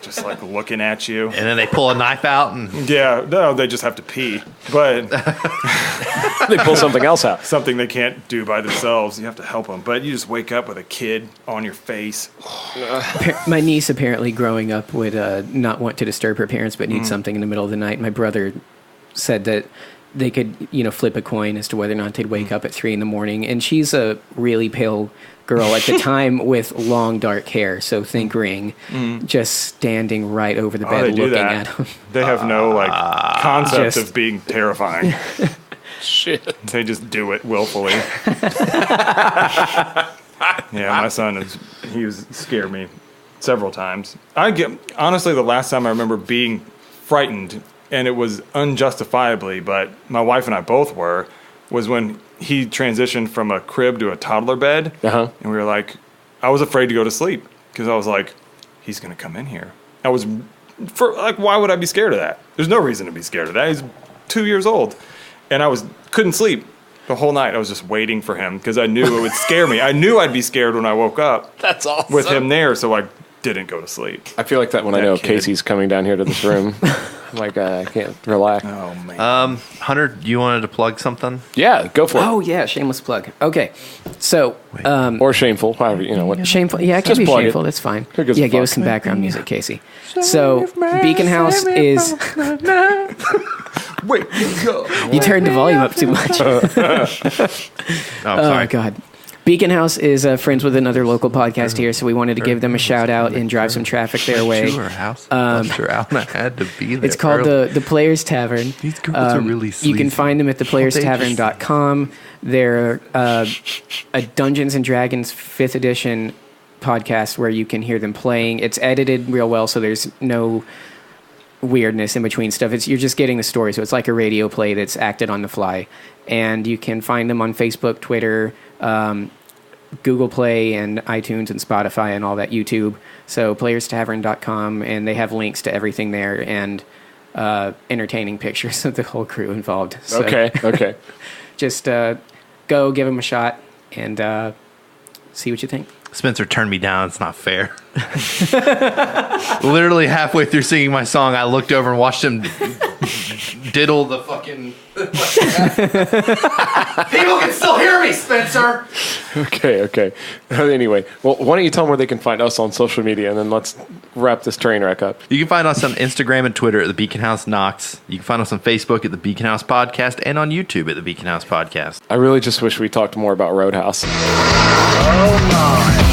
Just like looking at you. And then they pull a knife out and... Yeah, no, they just have to pee. But... they pull something else out. Something they can't do by themselves. You have to help them. But you just wake up with a kid on your face. My niece apparently growing up would not want to disturb her parents but need something in the middle of the night. My brother said that they could, flip a coin as to whether or not they'd wake up at 3 a.m. And she's a really pale girl at the time with long dark hair, so think Ring, just standing right over the bed looking at him. They have no concept of being terrifying. Shit. They just do it willfully. Yeah, my son scared me several times. Honestly, the last time I remember being frightened, and it was unjustifiably, but my wife and I both was when he transitioned from a crib to a toddler bed. Uh-huh. And we were like, I was afraid to go to sleep because I was like, he's going to come in here. Why would I be scared of that? There's no reason to be scared of that. He's 2 years old. And I couldn't sleep the whole night. I was just waiting for him because I knew it would scare me. I knew I'd be scared when I woke up. That's awesome. With him there, so I didn't go to sleep. I feel like that when I know Casey's coming down here to this room. I can't relax. Oh, man. Hunter, you wanted to plug something? Yeah, go for it. Oh, yeah, shameless plug. Okay, so... or shameful, however, what. Shameful, yeah, it can be shameful, that's fine. Yeah, give us some background music, Casey. So, Beacon House is... Wait, go. You turned the volume up too much. Sorry. Oh, God. Beacon House is friends with another local podcast here, so we wanted to give them a shout out and drive some traffic their way. I had to be there. It's called the Players Tavern. These girls are really sleazy. You can find them at theplayerstavern.com. They're a Dungeons and Dragons 5th edition podcast where you can hear them playing. It's edited real well, so there's no weirdness in between stuff. You're just getting the story, so it's like a radio play that's acted on the fly. And you can find them on Facebook, Twitter, Google Play, and iTunes and Spotify and all that, YouTube. So playerstavern.com, and they have links to everything there and entertaining pictures of the whole crew involved. So Okay. Just go give them a shot and see what you think. Spencer turned me down. It's not fair. Literally halfway through singing my song, I looked over and watched him diddle the fucking... People can still hear me, Spencer! Okay. Anyway, well, why don't you tell them where they can find us on social media, and then let's wrap this train wreck up. You can find us on Instagram and Twitter at The Beacon House Knox. You can find us on Facebook at The Beacon House Podcast and on YouTube at The Beacon House Podcast. I really just wish we talked more about Roadhouse. Oh, my.